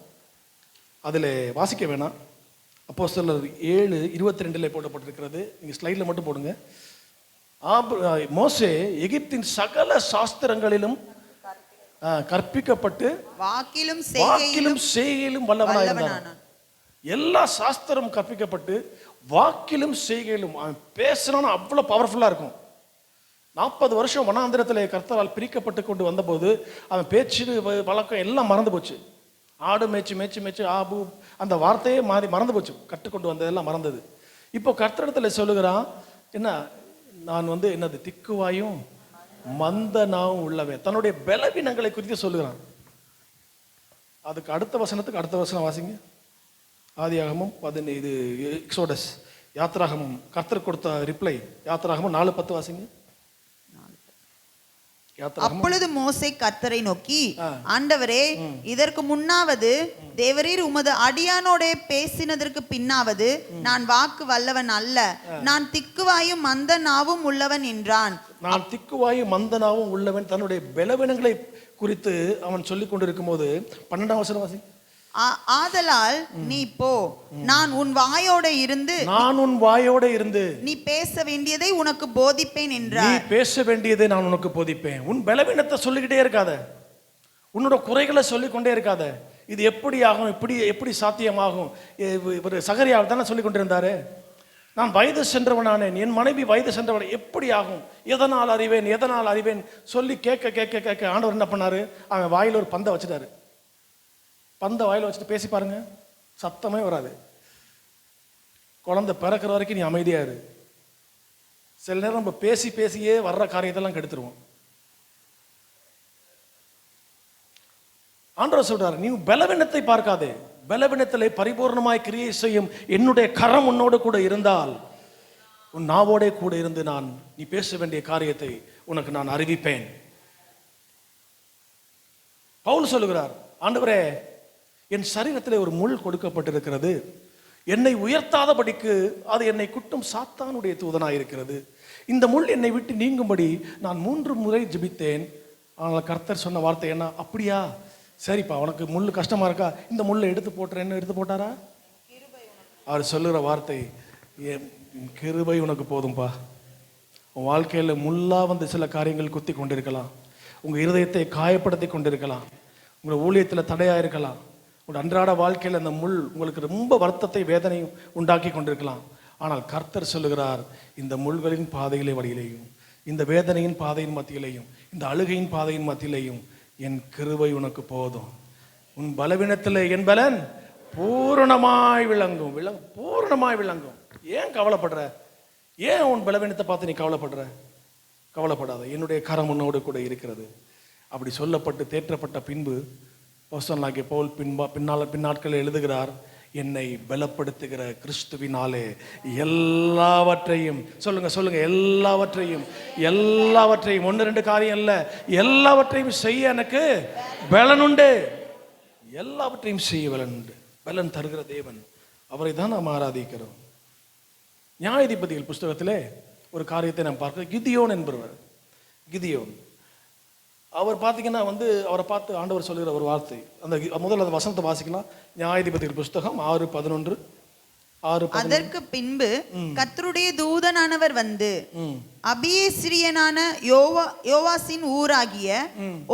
அதில் வாசிக்க வேணாம், அப்போஸ்தலர் 7:22 போடப்பட்டிருக்கிறது. நீங்கள் ஸ்லைடில் மட்டும் போடுங்க. மோசே எகிப்தின் சகல சாஸ்திரங்களிலும் கற்பிக்கப்பட்டு வாக்கிலும் செய்கையிலும் வல்லவனாய் இருந்தான். எல்லா சாஸ்திரம் கற்பிக்கப்பட்டு வாக்கிலும் செய்கையிலும் அவன் பேசணும்னு அவ்வளோ பவர்ஃபுல்லாக இருக்கும். 40 வருஷம் வனாந்திரத்தில் கர்த்தரால் பிரிக்கப்பட்டு கொண்டு வந்தபோது அவன் பேச்சு வழக்கம் எல்லாம் மறந்து போச்சு. ஆடு மேய்ச்சி மேய்ச்சி மேய்ச்சி ஆபு அந்த வார்த்தையே மறந்து போச்சு. கற்றுக்கொண்டு வந்ததெல்லாம் மறந்தது. இப்போ கர்த்தரிடத்தில் சொல்லுகிறான், என்ன, நான் என்னது திக்குவாயும் மந்தனாவும் உள்ளவன். தன்னுடைய பலவீனங்களை குறித்து சொல்லுகிறான். அதுக்கு அடுத்த வசனம் வாசிங்க. ஆதியாகமம் 15 எக்ஸோடஸ் யாத்ராகமம் கர்த்தர் கொடுத்த ரிப்ளை. யாத்ராகமம் 4:10 வாசிங்க. அப்பொழுது மோசே கர்த்தரை நோக்கி, ஆண்டவரே, இதற்கு முன்னாவது தேவரீர் உமது அடியானோட பேசினதற்கு பின்னாவது நான் வாக்கு வல்லவன் அல்ல, நான் திக்குவாயும் மந்தனாவும் உள்ளவன் என்றான். நான் திக்குவாயும் மந்தனாவும் உள்ளவன். தன்னுடைய பலவீனங்களை குறித்து அவன் சொல்லிக் கொண்டிருக்கும் போது 12ஆம் வசனம் வாசி. ஆதலால் நீ போ, நான் உன் வாயோட இருந்து நீ பேச வேண்டியதை உனக்கு போதிப்பேன் என்றார். நீ பேச வேண்டியதை நான் உனக்கு போதிப்பேன். உன் பலவீனத்தை சொல்லிக்கிட்டே இருக்காத, உன்னோட குறைகளை சொல்லிக் கொண்டே இருக்காத. இது எப்படி ஆகும், எப்படி சாத்தியமாகும்? இவர் சகரியாவில் தானே சொல்லிக் கொண்டிருந்தாரு, நான் வயது சென்றவனானேன், என் மனைவி வயது சென்றவன், எப்படி ஆகும், எதனால் அறிவேன் சொல்லி கேட்க கேட்க கேட்க ஆண்டவர் என்ன பண்ணாரு, அவன் வாயில் ஒரு பந்தை வச்சுட்டாரு. பந்தை வாயில் வச்சுட்டு பேசி பாருங்க, சத்தமே வராது. குழந்தை பிறக்கிற வரைக்கும் நீ அமைதியா இரு. சில நேரம் நம்ம பேசியே வர்ற காரியத்தெல்லாம் கெடுத்துருவோம். ஆண்டவர் சொல்றாரு, நீ பலவீனத்தை பார்க்காதே, பலவீனத்திலே பரிபூர்ணமாய் கிரியை செய்யும் என்னுடைய கரம் உன்னோடு கூட இருந்தால், உன் நாவோட கூட இருந்து நீ பேச வேண்டிய காரியத்தை உனக்கு நான் அறிவிப்பேன். பவுல் சொல்லுகிறார், ஆண்டவரே, என் சரீரத்தில் ஒரு முள் கொடுக்கப்பட்டிருக்கிறது, என்னை உயர்த்தாதபடிக்கு அது என்னை குட்டும் சாத்தானுடைய தூதனாயிருக்கிறது. இந்த முள் என்னை விட்டு நீங்கும்படி நான் 3 முறை ஜெபித்தேன். ஆனால் கர்த்தர் சொன்ன வார்த்தை என்ன, அப்படியா, சரிப்பா, உனக்கு முள் கஷ்டமா இருக்கா, இந்த முள்ளை எடுத்து போட்டாரா? அவர் சொல்லுகிற வார்த்தை, கிருபை உனக்கு போதும்பா. உன் வாழ்க்கையில் முள்ளா சில காரியங்கள் குத்தி கொண்டிருக்கலாம், உங்கள் இருதயத்தை காயப்படுத்தி கொண்டிருக்கலாம், உங்கள் ஊழியத்தில் தடையாக இருக்கலாம், உங்கள் அன்றாட வாழ்க்கையில் அந்த முள் உங்களுக்கு ரொம்ப வருத்தத்தை வேதனையும் உண்டாக்கி கொண்டிருக்கலாம். ஆனால் கர்த்தர் சொல்லுகிறார், இந்த முள்களின் பாதையிலே வழியிலேயும், இந்த வேதனையின் பாதையின் மத்தியிலேயும், இந்த அழுகையின் பாதையின் மத்தியிலேயும் என் கிருபை உனக்கு போதும். உன் பலவீனத்தில் என் பலன் பூரணமாய் விளங்கும். பூரணமாய் விளங்கும். ஏன் கவலைப்படுற? ஏன் உன் பலவீனத்தை பார்த்து நீ கவலைப்படாத, என்னுடைய கரம் உன்னோடு கூட இருக்கிறது. அப்படி சொல்லப்பட்டு தேற்றப்பட்ட பின்பு அப்போஸ்தலனாகிய பவுல் பின்னாட்களில் எழுதுகிறார், என்னை பலப்படுத்துகிற கிறிஸ்துவினாலே எல்லாவற்றையும், சொல்லுங்க, எல்லாவற்றையும் 1-2 காரியம் இல்ல, எல்லாவற்றையும் செய்ய எனக்கு பலனுண்டு. எல்லாவற்றையும் செய்ய பலனுண்டு. பலன் தருகிற தேவன், அவரை தான் நாம் ஆராதிக்கிறோம். நியாயாதிபதிகள் புஸ்தகத்திலே ஒரு காரியத்தை நாம் பார்க்கிறோம். கிதியோன் என்பவர், அவர் பார்த்தீங்கன்னா அவரை பார்த்து ஆண்டவர் சொல்லுகிற ஒரு வார்த்தை, அந்த முதல்ல அந்த வசனத்தை வாசிக்கலாம். நியாயாதிபதிகள் புஸ்தகம் 6:11. அதற்கு பின்பு கர்த்தருடைய தூதனானவர் அபியேஸ்ரியனான யோவாசின் ஊராகிய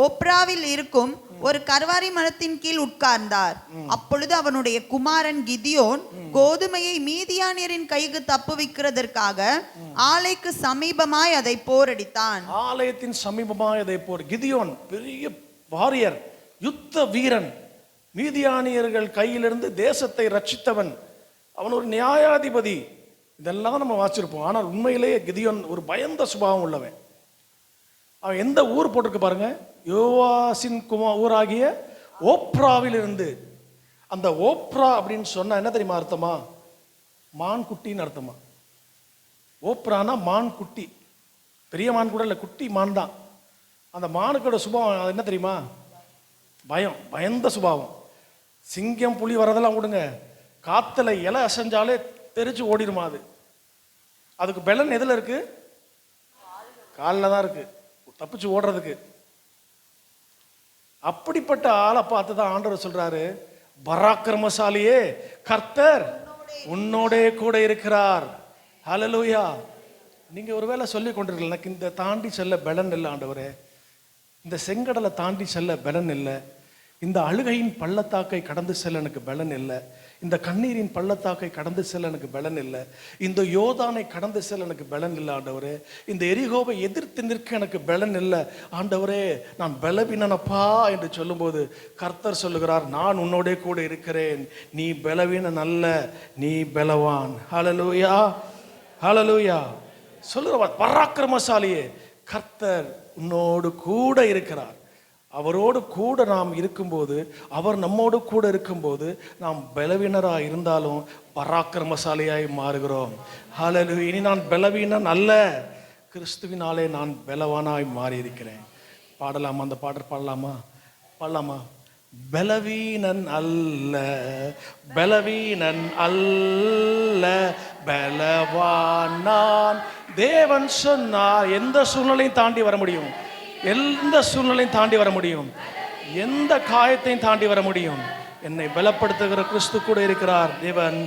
ஒப்ராவில் இருக்கும் ஒரு கர்வாரி மரத்தின் கீழ் உட்கார்ந்தார். அப்பொழுது அவனுடைய குமாரன் கிதியோன் கோதுமையை மீதியானியரின் கைக்கு தப்புவிக்கிறதற்காக ஆலைக்கு சமீபமாய் அதை போரடித்தான். ஆலயத்தின் சமீபமாய் அதை கிதியோன் பெரிய வாரியர், யுத்த வீரன், மீதியானியர்கள் கையிலிருந்து தேசத்தை ரட்சித்தவன், அவன் ஒரு நியாயாதிபதி. இதெல்லாம் நம்ம வாசிச்சிருப்போம். ஆனால் உண்மையிலேயே கிதியோன் ஒரு பயந்த சுபாவம் உள்ளவன். அவன் எந்த ஊர் போட்டிருக்கு பாருங்க, யோவாசின் ஊராகிய ஓப்ராவில் இருந்து. அந்த ஓப்ரா அப்படின்னு சொன்னா என்ன தெரியுமா அர்த்தமா? மான் குட்டின்னு அர்த்தமா. ஓப்ரானா மான் குட்டி, பெரிய மான் கூட இல்லை, குட்டி மான் தான். அந்த மானுக்கோட சுபாவம் அது என்ன தெரியுமா? பயம், பயந்த சுபாவம். சிங்கம் புலி வரதெல்லாம் விடுங்க, காத்துல இலை அசைஞ்சாலே தெரிச்சு ஓடிடுமா அது. அதுக்கு பலன் எதுல இருக்கு? காலில் தான் இருக்கு, தப்பிச்சு ஓடுறதுக்கு. அப்படிப்பட்ட ஆளை பார்த்து தான் ஆண்டவர் சொல்றாரு, பராக்கிரமசாலியே கர்த்தர் உன்னோடே கூட இருக்கிறார். ஹல்லேலூயா. நீங்க ஒருவேளை சொல்லி கொண்டிருக்கல, எனக்கு இந்த தாண்டி செல்ல பலன் இல்லை ஆண்டவரே, இந்த செங்கடலை தாண்டி செல்ல பலன் இல்லை, இந்த அழுகையின் பள்ளத்தாக்கை கடந்து செல்ல எனக்கு பலன் இல்லை, இந்த கண்ணீரின் பள்ளத்தாக்கை கடந்து செல்ல எனக்கு பலன் இல்லை, இந்த யோதானை கடந்து செல்ல எனக்கு பலன் இல்லை ஆண்டவரே, இந்த எரிகோவை எதிர்த்து நிற்க எனக்கு பலன் இல்லை ஆண்டவரே, நான் பலவீனனப்பா என்று சொல்லும்போது கர்த்தர் சொல்லுகிறார், நான் உன்னோடே கூட இருக்கிறேன், நீ பலவீனன் அல்ல, நீ பலவான். ஹல்லேலூயா, ஹல்லேலூயா. சொல்லுறவர் பராக்கிரமசாலியே கர்த்தர் உன்னோடு கூட இருக்கிறார். அவரோடு கூட நாம் இருக்கும்போது, அவர் நம்மோடு கூட இருக்கும்போது நாம் பலவீனராக இருந்தாலும் பராக்கிரமசாலியாய் மாறுகிறோம். ஹல்லேலூயா. இனி நான் பலவீனன் அல்ல, கிறிஸ்துவினாலே நான் பலவானாய் மாறி இருக்கிறேன். பாடலாமா? அந்த பாடல் பாடலாமா? பாடலாமா? பலவீனன் அல்ல, பலவீனன் அல்ல, பலவான் நான். தேவன் சொன்னார், எந்த சூழ்நிலையும் தாண்டி வர முடியும், எந்த சூழ்நிலையும் தாண்டி வர முடியும், எந்த காயத்தையும் தாண்டி வர முடியும். என்னை பலப்படுத்துகிற கிறிஸ்து கூட இருக்கிறார். தேவன்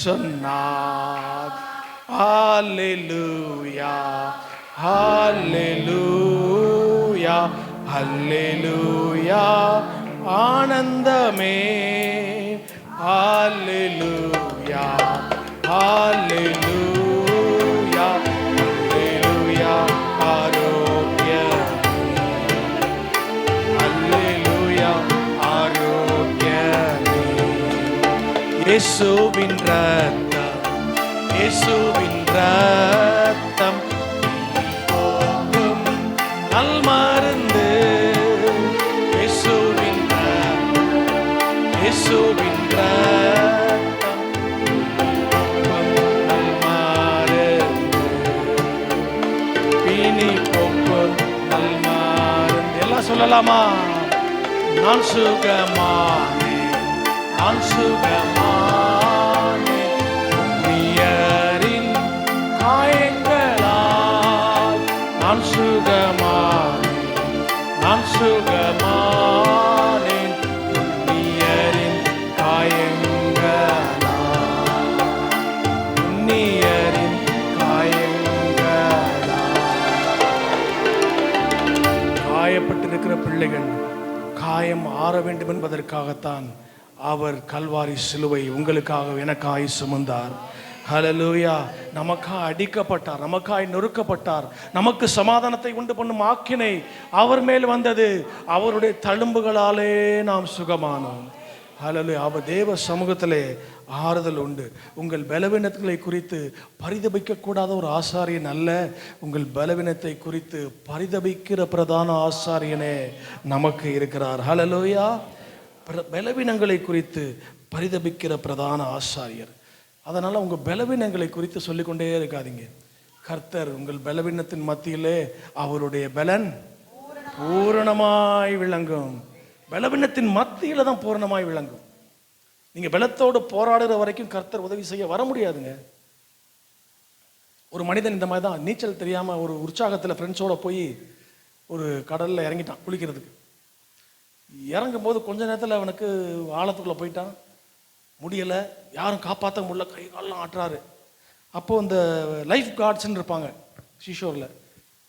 சொன்னார். ஹல்லேலூயா, ஹல்லேலூயா, ஹல்லேலூயா. ஆனந்தமே ஹல்லேலூயா, ஹல்லேலூயா, ஹல்லேலூயா. ஆரோக்கியம், ஹல்லேலூயா, ஆரோக்கியமே. இயேசுவின் ரத்தம், இயேசுவின் ரத்தம் போகும் நல் மருந்து. இயேசுவின் ரத்தம், இயேசுவின் ரத்தம் போகும் நல் மருந்து. பிணி போக்கும் நல் மருந்து. எல்லாம் சொல்லலாமா? நான் சுகமானேன், நான் சுகமானேன், உன்னியரின் காயங்களால். நான் சுகமானேன், நான் சுகமானேன், உன்னியரின் காயங்களால், உன்னியரின் காயங்களால். காயப்பட்டிருக்கிற பிள்ளைகள் காயம் ஆற வேண்டும் என்பதற்காகத்தான் அவர் கல்வாரி சிலுவை உங்களுக்காக எனக்காய் சுமந்தார். ஹல்லேலூயா. நமக்காய் அடிக்கப்பட்டார், நமக்காய் நொறுக்கப்பட்டார், நமக்கு சமாதானத்தை உண்டு பண்ணும் ஆக்கினை அவர் மேல் வந்தது. அவருடைய தழும்புகளாலே நாம் சுகமானோம். ஹல்லேலூயா. அவர் தேவ சமூகத்திலே ஆறுதல் உண்டு. உங்கள் பலவீனங்களை குறித்து பரிதபிக்க கூடாத ஒரு ஆசாரியன் அல்ல, உங்கள் பலவீனத்தை குறித்து பரிதபிக்கிற பிரதான ஆசாரியனே நமக்கு இருக்கிறார். ஹல்லேலூயா. பலவீனங்களை குறித்து பரிதபிக்கிற பிரதான ஆசாரியர். அதனால உங்க பலவீனங்களை குறித்து சொல்லிக்கொண்டே இருக்காதீங்க. கர்த்தர் உங்கள் பலவீனத்தின் மத்தியிலே அவருடைய பலன் பூரணமாய் விளங்கும். பலவீனத்தின் மத்தியில தான் பூரணமாய் விளங்கும். நீங்க பலத்தோடு போராடுற வரைக்கும் கர்த்தர் உதவி செய்ய வர முடியாதுங்க. ஒரு மனிதன் இந்த மாதிரி தான் நீச்சல் தெரியாம ஒரு உற்சாகத்தில் ஃப்ரெண்ட்ஸோட போய் ஒரு கடல்ல இறங்கிட்டான் குளிக்கிறதுக்கு. இறங்கும் போது கொஞ்ச நேரத்தில் அவனுக்கு ஆழத்துக்குள்ள போயிட்டான், முடியலை, யாரும் காப்பாற்ற முடியல, கை காலெலாம் ஆட்டுறாரு. அப்போ இந்த லைஃப் கார்ட்ஸ்ன்னு இருப்பாங்க சீஷோரில்,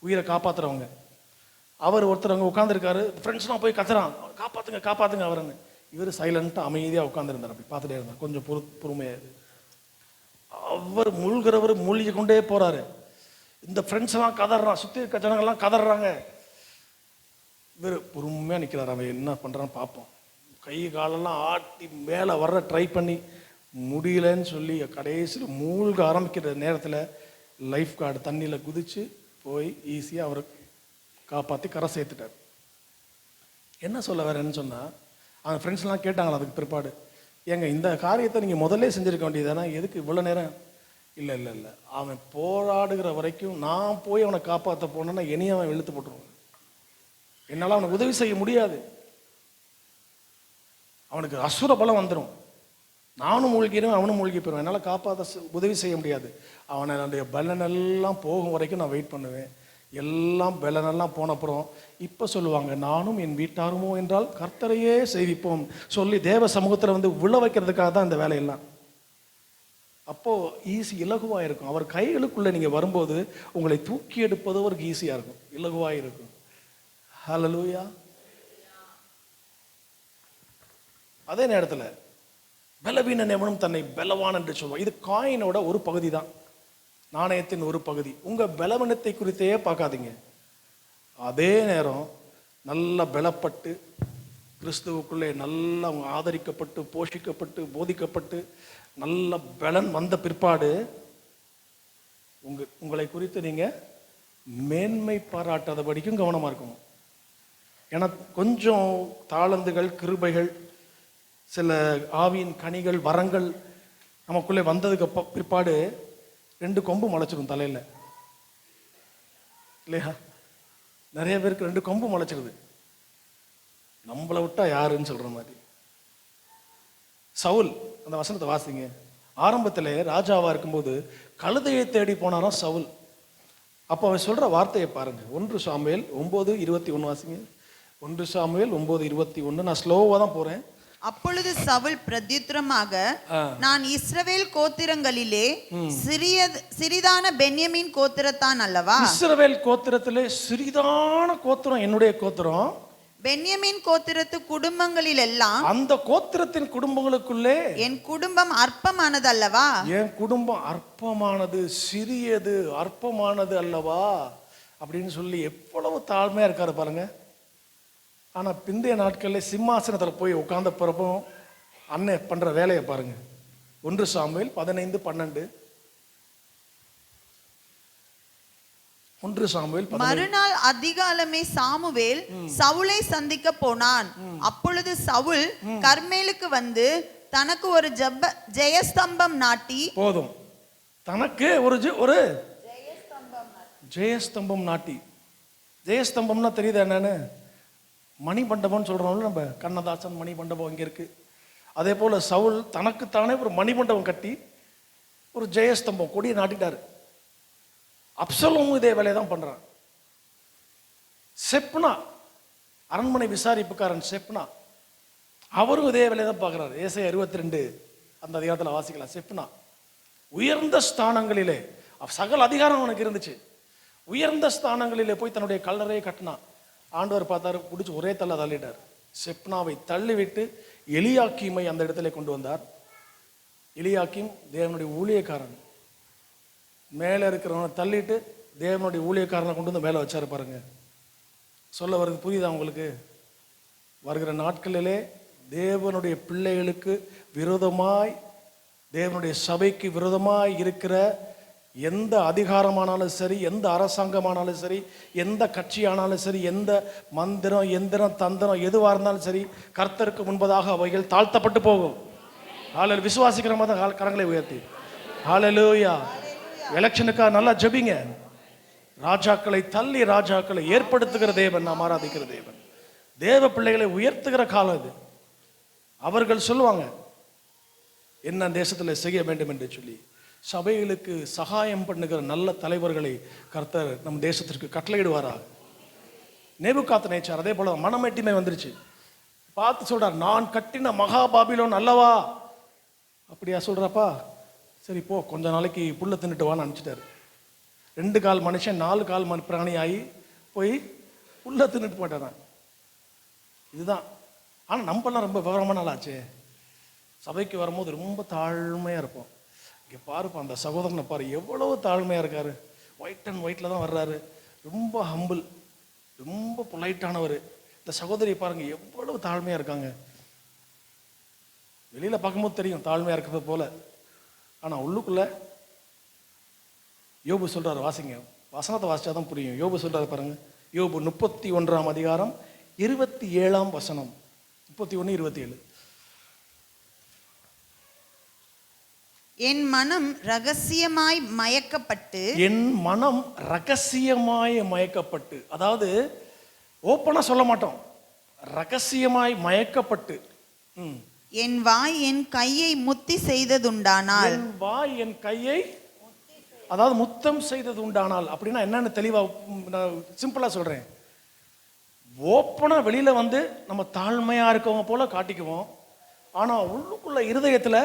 உயிரை காப்பாற்றுறவங்க. அவர் ஒருத்தர் அங்கே உட்காந்துருக்காரு, ஃப்ரெண்ட்ஸ்லாம் போய் கத்துறான், காப்பாற்றுங்க காப்பாற்றுங்க அவருன்னு. இவர் சைலண்ட்டாக அமைதியாக உட்காந்துருந்தார், அப்படி பார்த்துட்டே இருந்தார், கொஞ்சம் பொறுமையாக. அவர் மூழ்கிறவர் மூழ்கி கொண்டே போகிறாரு. இந்த ஃப்ரெண்ட்ஸ் எல்லாம் கதறான், சுற்றி இருக்க ஜனங்கள்லாம் கதறாங்க. இவர் பொறுமையாக நிற்கிறார், அவன் என்ன பண்ணுறான்னு பார்ப்போம். கை காலெல்லாம் ஆட்டி மேலே வர்ற ட்ரை பண்ணி முடியலன்னு சொல்லி கடைசியில் மூழ்க ஆரம்பிக்கிற நேரத்தில் லைஃப் கார்டு தண்ணியில் குதித்து போய் ஈஸியாக அவரை காப்பாற்றி கரை சேர்த்துட்டார். என்ன சொல்ல வரேன்னு சொன்னால், அவங்க ஃப்ரெண்ட்ஸ்லாம் கேட்டாங்களா அதுக்கு பிற்பாடு, ஏங்க இந்த காரியத்தை நீங்கள் முதல்ல செஞ்சுருக்க வேண்டியதானே, எதுக்கு இவ்வளோ நேரம்? இல்லை இல்லை இல்லை, அவன் போராடுகிற வரைக்கும் நான் போய் அவனை காப்பாற்ற போனேன்னா என்னையும் அவன் இழுத்து போட்டுருவான். என்னால் அவனுக்கு உதவி செய்ய முடியாது. அவனுக்கு அசுர பலம் வந்துடும். நானும் மூழ்கிடுவேன், அவனும் மூழ்கி போயிடுவேன். என்னால் காப்பாற்ற உதவி செய்ய முடியாது. அவனுடைய பலனெல்லாம் போகும் வரைக்கும் நான் வெயிட் பண்ணுவேன். எல்லாம் பலனெல்லாம் போனப்புறம் இப்போ சொல்லுவாங்க, நானும் என் வீட்டாருமோ என்றால் கர்த்தரையே சேவிப்போம் சொல்லி தேவ சமூகத்தில் வந்து விழ வைக்கிறதுக்காக தான் இந்த வேலையெல்லாம். அப்போது ஈஸி, இலகுவாக இருக்கும். அவர் கைகளுக்குள்ளே நீங்கள் வரும்போது உங்களை தூக்கி எடுப்பது அவருக்கு ஈஸியாக இருக்கும், இலகுவாக இருக்கும். ஹல்லேலூயா. அதே நேரத்தில் பலவீனன் எவனும் தன்னை பலவான் என்று சொல்லுவான். இது காயினோட ஒரு பகுதி தான், நாணயத்தின் ஒரு பகுதி. உங்கள் பலவீனத்தை குறித்தே பார்க்காதீங்க. அதே நேரம் நல்ல பலப்பட்டு கிறிஸ்துவுக்குள்ளே நல்லா அவங்க ஆதரிக்கப்பட்டு போஷிக்கப்பட்டு போதிக்கப்பட்டு நல்ல பலன் வந்த பிற்பாடு உங்களை குறித்து நீங்கள் மேன்மை பாராட்டாதபடிக்கும் கவனமாக இருக்கணும். ஏன்னா கொஞ்சம் தாளந்துகள், கிருபைகள், சில ஆவியின் கனிகள், வரங்கள் நமக்குள்ளே வந்ததுக்கு பிற்பாடு 2 கொம்பு முளைச்சிடும் தலையில், இல்லையா? நிறைய பேருக்கு 2 கொம்பு முளைச்சிருது. நம்மளை விட்டா யாருன்னு சொல்ற மாதிரி. சவுல், அந்த வசனத்தை வாசிங்க. ஆரம்பத்தில் ராஜாவா இருக்கும்போது கழுதையை தேடி போனாராம் சவுல். அப்போ அவன் சொல்ற வார்த்தையை பாருங்க. 1 சாமுவேல் 9:21 வாசிங்க. 1 சாமுவேல் 9:21. நான் ஸ்லோவா தான் போறேன். அப்பொழுது சவுல் பிரத்யுத்தரமாக, நான் இஸ்ரவேல் கோத்திரங்களிலே சிறிதான பென்யமீன் கோத்திரத்தான் அல்லவா? இஸ்ரவேல் கோத்திரத்திலே சிறிதான கோத்திரம் என்னுடைய கோத்திரம். பென்யமீன் கோத்திரத்து குடும்பங்களில் எல்லாம், அந்த கோத்திரத்தின் குடும்பங்களுக்குள்ளே என் குடும்பம் அற்பமானது அல்லவா? என் குடும்பம் அற்பமானது, சிறியது, அற்பமானது அல்லவா அப்படின்னு சொல்லி எவ்வளவு தாழ்மையா இருக்காரு பாருங்க. ஆனால் பிந்தைய நாட்களில் சிம்மாசனத்தில் போய் உட்கார்ந்த பிறப்பும் அண்ணன் பண்ணுற வேலையை பாருங்க. 1 சாமுவேல் 15:12. 1 சாமுவேல். மறுநாள் அதிகாலமே சாமுவேல் சவுலை சந்திக்க போனான். அப்பொழுது சவுல் கர்மேலுக்கு வந்து தனக்கு ஒரு ஜெயஸ்தம்பம் நாட்டி, போதும், தனக்கு ஒரு ஜெயஸ்தம்பம் நாட்டி. ஜெயஸ்தம்பம்னா தெரியுது என்னன்னு? மணிமண்டபம்னு சொல்கிறோம்ல நம்ம, கண்ணதாசன் மணிமண்டபம் இங்கே இருக்குது. அதே போல் சவுல் தனக்குத்தானே ஒரு மணிமண்டபம் கட்டி ஒரு ஜெயஸ்தம்பம் கொடியை நாட்டிட்டார். அப்சலோமும் இதே வேலையை தான் பண்ணுறான். செப்னா, அரண்மனை விசாரிப்புக்காரன் செப்னா, அவரும் இதே வேலையை தான் பார்க்குறாரு. ஏசாயா 22 அந்த அதிகாரத்தில் வாசிக்கலாம். செப்னா உயர்ந்த ஸ்தானங்களிலே, சகல அதிகாரம் அவனுக்கு இருந்துச்சு, உயர்ந்த ஸ்தானங்களிலே போய் தன்னுடைய கல்லறையை கட்டினான். ஆண்டவர் பார்த்தாரு, பிடிச்சி ஒரே தள்ளிட்டார். செப்னாவை தள்ளிவிட்டு எலியாக்கீமை அந்த இடத்துல கொண்டு வந்தார். எலியாக்கீம் தேவனுடைய ஊழியக்காரன். மேலே இருக்கிறவனை தள்ளிட்டு தேவனுடைய ஊழியக்காரனை கொண்டு வந்து மேலே வச்சாரு பாருங்க. சொல்ல வருது புரியுதா உங்களுக்கு? வருகிற நாட்களிலே தேவனுடைய பிள்ளைகளுக்கு விரோதமாய், தேவனுடைய சபைக்கு விரோதமாய் இருக்கிற எந்த அதிகாரமானாலும் சரி, எந்த அரசாங்கமானாலும் சரி, எந்த கட்சியானாலும் சரி, எந்த மந்திரம், எந்திரம், தந்திரம் எதுவாக இருந்தாலும் சரி, கர்த்தருக்கு முன்பதாக அவைகள் தாழ்த்தப்பட்டு போகும். ஹல்லேலூயா. விசுவாசிக்கிற மாதிரி கரங்களை உயர்த்தி ஹல்லேலூயா. எலெக்ஷனுக்காக நல்லா ஜெபிங்க. ராஜாக்களை தள்ளி ராஜாக்களை ஏற்படுத்துகிற தேவன் நாம் ஆராதிக்கிற தேவன். தேவ பிள்ளைகளை உயர்த்துகிற காலம் இது. அவர்கள் சொல்லுவாங்க என்ன தேசத்தில் செய்ய வேண்டும் என்று சொல்லி. சபைகளுக்கு சகாயம் பண்ணுகிற நல்ல தலைவர்களை கர்த்தர் நம் தேசத்திற்கு கட்டளையிடுவாரா. நேபுகாத்நேச்சார் அதே போல மனமேட்டிமை வந்துருச்சு. பார்த்து சொல்றார், நான் கட்டின மகா பாபிலோன் அல்லவா. அப்படியா சொல்றப்பா, சரி போ, கொஞ்ச நாளைக்கு புல்ல தின்னுட்டு வான்னு அனுப்பிச்சிட்டாரு. 2 கால் மனுஷன் 4 கால் பிராணி ஆகி போய் புல்ல தின்னுட்டு போயிட்டான். இதுதான். ஆனால் நம்மளாம் ரொம்ப விவரமான நாளாச்சே. சபைக்கு வரும்போது ரொம்ப தாழ்மையாக இருப்போம். இங்கே பாருப்பா, அந்த சகோதரனை பாரு, எவ்வளவு தாழ்மையாக இருக்காரு. ஒயிட் அண்ட் ஒயிட்டில் தான் வர்றாரு. ரொம்ப ஹம்பிள், ரொம்ப பொலைட்டானவர். இந்த சகோதரியை பாருங்க, எவ்வளவு தாழ்மையாக இருக்காங்க. வெளியில் பார்க்கும்போது தெரியும் தாழ்மையாக இருக்கிறது போல, ஆனால் உள்ளுக்குள்ள யோபு சொல்றாரு. வாசிங்க, வசனத்தை வாசிச்சாதான் புரியும். யோபு சொல்றாரு பாருங்க. யோபு 31ஆம் அதிகாரம் 27ஆம் வசனம். 31:27. என் மனம் ரகசியமாய் மயக்கப்பட்டு, என் மனம் ரகசியமாய் மயக்கப்பட்டு, அதாவது ஓப்பனா சொல்ல மாட்டோம், ரகசியமாய் மயக்கப்பட்டு. என் வாய் என் கையை முத்தி செய்ததுண்டானால், என் வாய் என் கையை, அதாவது முத்தம் செய்தது உண்டானால் அப்படின்னா என்னன்னு தெளிவா நான் சிம்பிளா சொல்றேன். ஓப்பனா வெளியில வந்து நம்ம தாழ்மையா இருக்கவங்க போல காட்டிக்குவோம், ஆனா உள்ளுக்குள்ள இருதயத்துல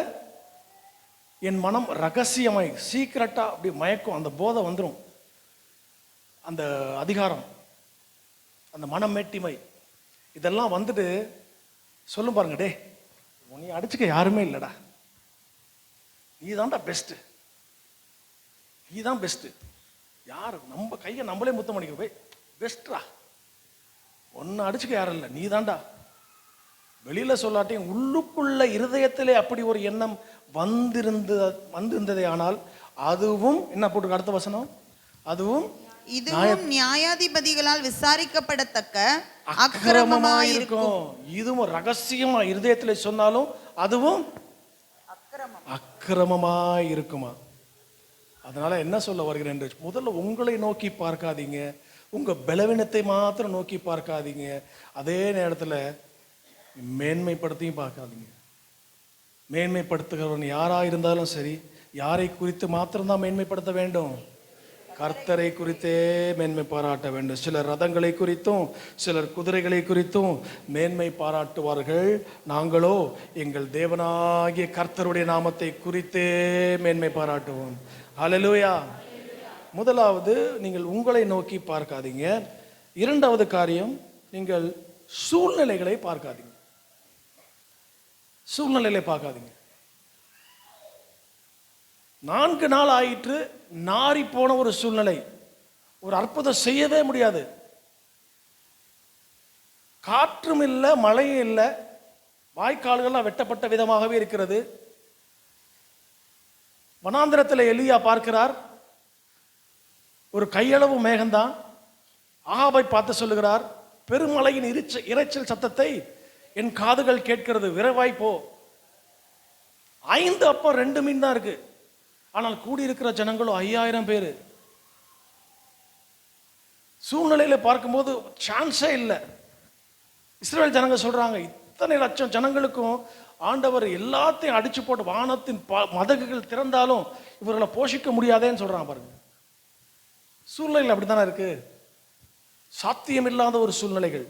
என் மனம் ரகசியமாய் சீக்கிரட்டா அப்படி மயக்கும், அந்த போதை வந்துடும், அந்த அதிகாரம், அந்த மனம் மேட்டிமை இதெல்லாம் வந்துட்டு சொல்லும் பாருங்க, டே நீ அடிச்சுக்க யாருமே இல்லடா, நீ தான்டா பெஸ்ட், நீ தான் பெஸ்ட், யார் நம்ம கையை நம்மளே முத்தம் பண்ணிக்க போய் பெஸ்ட்ரா, ஒன்னு அடிச்சுக்க யாரும் இல்லை, நீ தான்டா. வெளியில சொல்லாட்டையும் உள்ளுக்குள்ள இருதயத்திலே அப்படி ஒரு எண்ணம் வந்திருந்ததே ஆனால் அதுவும் என்ன போட்டு அடுத்த வசனம், அதுவும் இதுவும் நியாயாதிபதிகளால் விசாரிக்கப்படத்தக்க அக்கிரமமாயிருக்கும். இதுவும் ரகசியமா இருதயத்திலே சொன்னாலும் அதுவும் அக்கிரமமாயிருக்குமா. அதனால என்ன சொல்ல வருகிறேன் என்று, முதல்ல உங்களை நோக்கி பார்க்காதீங்க, உங்க பலவீனத்தை மாத்திரம் நோக்கி பார்க்காதீங்க, அதே நேரத்தில் மேன்மைப்படுத்தியும் பார்க்காதீங்க. மேன்மைப்படுத்துகிறவன் யாரா இருந்தாலும் சரி, யாரை குறித்து மாத்திரம்தான் மேன்மைப்படுத்த வேண்டும், கர்த்தரை குறித்தே மேன்மை பாராட்ட வேண்டும். சிலர் ரதங்களை குறித்தும் சிலர் குதிரைகளை குறித்தும் மேன்மை பாராட்டுவார்கள், நாங்களோ எங்கள் தேவனாகிய கர்த்தருடைய நாமத்தை குறித்தே மேன்மை பாராட்டுவோம். ஹல்லேலூயா. முதலாவது நீங்கள் உங்களை நோக்கி பார்க்காதீங்க. இரண்டாவது காரியம், நீங்கள் சூழ்நிலைகளை பார்க்காதீங்க. சூழ்நிலைகளை பார்க்காதீங்க. 4 நாள் ஆயிற்று, நாரி போன ஒரு சூழ்நிலை, ஒரு அற்புதம் செய்யவே முடியாது, காற்றும் இல்லை மழையும் இல்லை, வாய்க்கால்கள்லாம் வெட்டப்பட்ட விதமாகவே இருக்கிறது. வனாந்திரத்தில் எலியா பார்க்கிறார், ஒரு கையளவு மேகம்தான். ஆகாபை பார்த்து சொல்லுகிறார், பெருமழையின் இரைச்சல் சத்தத்தை என் காதுகள் கேட்கிறது, விரைவாய் போ. 5 அப்பம் 2 மீன் தான் இருக்கு, ஆனால் கூடியிருக்கிற ஜனங்களும் 5000 பேர். சூழ்நிலையில பார்க்கும்போது சான்ஸே இல்லை. இஸ்ரவேல் ஜனங்க சொல்றாங்க, இத்தனை லட்சம் ஜனங்களுக்கும் ஆண்டவர் எல்லாத்தையும் அடிச்சு போட்டு வானத்தின் மதகுகள் திறந்தாலும் இவர்களை போஷிக்க முடியாதேன்னு சொல்றாங்க பாருங்க. சூழ்நிலைகள் அப்படித்தானே இருக்கு, சாத்தியம் இல்லாத ஒரு சூழ்நிலைகள்,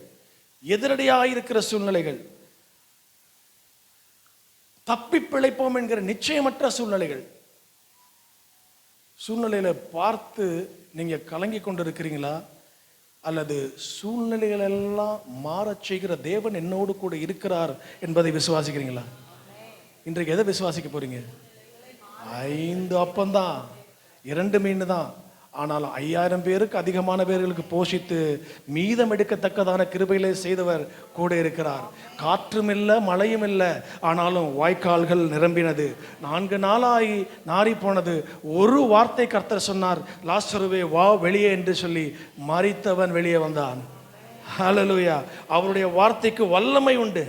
எதிரடியாக இருக்கிற சூழ்நிலைகள், தப்பி பிழைப்போம் என்கிற நிச்சயமற்ற சூழ்நிலைகள். சூழ்நிலையில பார்த்து நீங்க கலங்கி கொண்டு இருக்கிறீங்களா, அல்லது சூழ்நிலைகள் எல்லாம் மாறச் செய்கிற தேவன் என்னோடு கூட இருக்கிறார் என்பதை விசுவாசிக்கிறீங்களா? இன்றைக்கு எதை விசுவாசிக்க போறீங்க? 5 அப்பம்தான், 2 மீன் தான், ஆனால் 5000 பேருக்கு அதிகமான பேர்களுக்கு போஷித்து மீதம் எடுக்கத்தக்கதான கிருபையிலே செய்தவர் கூட இருக்கிறார். காற்றும் இல்லை மழையும் இல்லை, ஆனாலும் வாய்க்கால்கள் நிரம்பினது. 4 நாளாகி நாரி போனது. ஒரு வார்த்தை கர்த்தர் சொன்னார், லாசருவே வா வெளியே என்று சொல்லி மரித்தவன் வெளியே வந்தான். ஹல்லேலூயா. அவருடைய வார்த்தைக்கு வல்லமை உண்டு.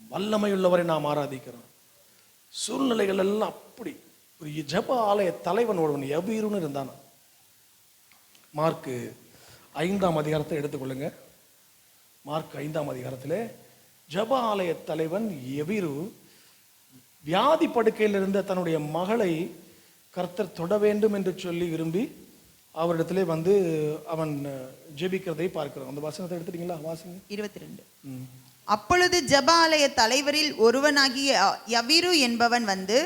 வல்லமை உள்ளவரை நாம் ஆராதிக்கிறோம். சூழ்நிலைகள் எல்லாம் அப்படி. ஒரு ஜெப ஆலய தலைவன் ஒருவன் யவீருன்னு இருந்தான். மார்க்கு 5ஆம் அதிகாரத்தை எடுத்துக்கொள்ளுங்க. மார்க் 5ஆம் அதிகாரத்திலே ஜெப ஆலய தலைவன் யவீரு வியாதி படுக்கையில் இருந்த தன்னுடைய மகளை கர்த்தர் தொட வேண்டும் என்று சொல்லி விரும்பி அவரிடத்திலே வந்து அவன் ஜெபிக்கிறதை பார்க்கிறோம். அந்த வசனத்தை எடுத்துட்டீங்களா? வாசிங்க. 22. அப்பொழுது ஜெபாலய தலைவரில் ஒருவனாகிய யவீரு என்பவன் வந்து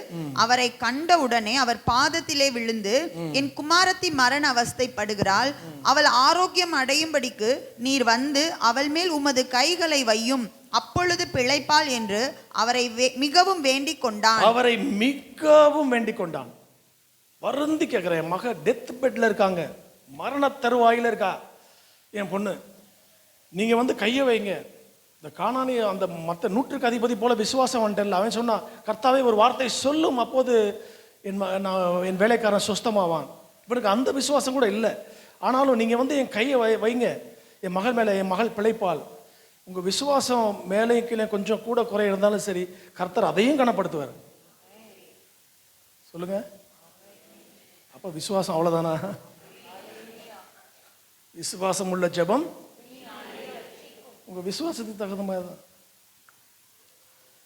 அவரை கண்டவுடனே அவர் பாதத்திலே விழுந்து, என் குமாரத்தி மரண அவஸ்தைப்படுகிறாள், அவள் ஆரோக்கியம் அடையும்படிக்கு நீர் வந்து அவள் மேல் உமது கைகளை வையும், அப்பொழுது பிழைப்பாள் என்று அவரை மிகவும் வேண்டிக் கொண்டான். அவரை மிகவும் வேண்டிக் கொண்டான். வருந்தி கேட்கிறேன், என் மக டெத் பெட்ல இருக்காங்க, மரண தருவாயில இருக்கா என் பொண்ணு, நீங்க வந்து கையை வைங்க. இந்த கானானி அந்த மற்ற 100க்கு அதிபதி போல விசுவாசம் வந்துட்டேன்ல, அவன் சொன்னான், கர்த்தாவே ஒரு வார்த்தை சொல்லும், அப்போது என் வேலைக்காரன் சுஸ்தமாவான். இவனுக்கு அந்த விசுவாசம் கூட இல்லை. ஆனாலும் நீங்க வந்து என் கையை வைங்க, என் மகள் மேல, என் மகள் பிழைப்பாள். உங்க விசுவாசம் மேலே கீழே கொஞ்சம் கூட குறை இருந்தாலும் சரி, கர்த்தர் அதையும் கனப்படுத்துவார். சொல்லுங்க. அப்ப விசுவாசம் அவ்வளவுதானா? விசுவாசம் உள்ள ஜெபம் உங்க விசுவாசத்துக்கு தகுந்த மாதிரி தான்.